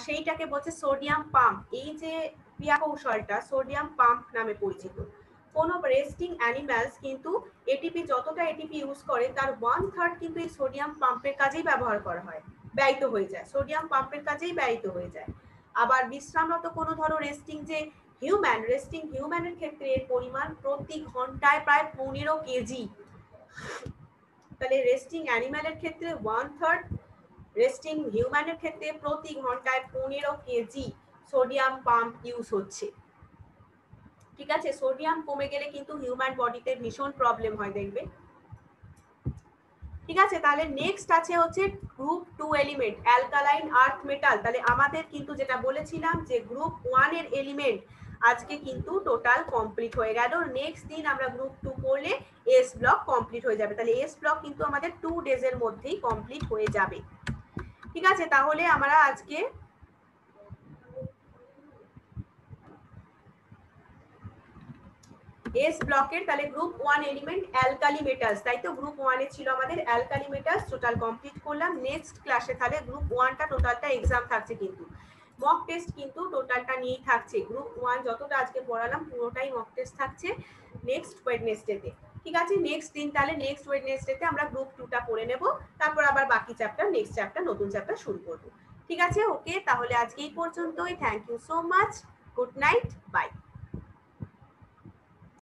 সেইটাকে বলছে সোডিয়াম পাম্প। এই যে ক্রিয়া কৌশলটা সোডিয়াম পাম্প নামে পরিচিত। কোনো রেস্টিং অ্যানিমালস কিন্তু এটিপি, যতটা এটিপি ইউজ করে তার 1/3 কিন্তু এই সোডিয়াম পাম্পের কাজেই ব্যবহার করা হয়, ব্যয়িত হয়ে যায়, সোডিয়াম পাম্পের কাজেই ব্যয়িত হয়ে যায়। আবার বিশ্রামরত কোনো ধরো রেস্টিং যে রেস্টিং হিউম্যানের ক্ষেত্রে এর পরিমাণ প্রতি ঘন্টায় প্রায় 15 কেজি। তাহলে রেস্টিং অ্যানিমালের ক্ষেত্রে 1/3, রেস্টিং হিউম্যানের ক্ষেত্রে প্রতি ঘন্টায় 15 কেজি সোডিয়াম পাম্প ইউজ হচ্ছে, ঠিক আছে। সোডিয়াম কমে গেলে কিন্তু হিউম্যান বডিতে ভীষণ প্রবলেম হয়, দেখবে, ঠিক আছে। তাহলে নেক্সট আছে হচ্ছে group 2 element alkaline earth metal. তাহলে আমাদের কিন্তু যেটা বলেছিলাম যে গ্রুপ 1 এর এলিমেন্ট আজকে কিন্তু টোটাল কমপ্লিট হয়ে গেল। নেক্সট দিন আমরা গ্রুপ 2 করলে এস ব্লক কমপ্লিট হয়ে যাবে। তাহলে এস ব্লক কিন্তু আমাদের 2 ডেজের মধ্যেই কমপ্লিট হয়ে যাবে, ঠিক আছে। তাহলে আমরা আজকে এস ব্লকের তাহলে গ্রুপ 1 এলিমেন্ট অ্যালকালি মেটালস, তাই তো গ্রুপ 1 এ ছিল আমাদের অ্যালকালি মেটালস, টোটাল কমপ্লিট করলাম। নেক্সট ক্লাসে তাহলে গ্রুপ 1টা টোটালটা এক্সাম থাকছে, কিন্তু মক টেস্ট কিন্তু টোটালটা নিয়েই থাকছে। গ্রুপ 1 যতটা আজকে পড়ালাম পুরোটাই মক টেস্ট থাকছে নেক্সট ওয়েডনেসডেতে, ঠিক আছে। নেক্সট দিন তাহলে নেক্সট ওয়েডনেসডেতে আমরা গ্রুপ 2টা পড়ে নেব, তারপর আবার বাকি চ্যাপ্টার নেক্সট চ্যাপ্টার নতুন চ্যাপ্টার শুরু করব, ঠিক আছে। ওকে, তাহলে আজকে এই পর্যন্তই। Thank you so much, good night, by.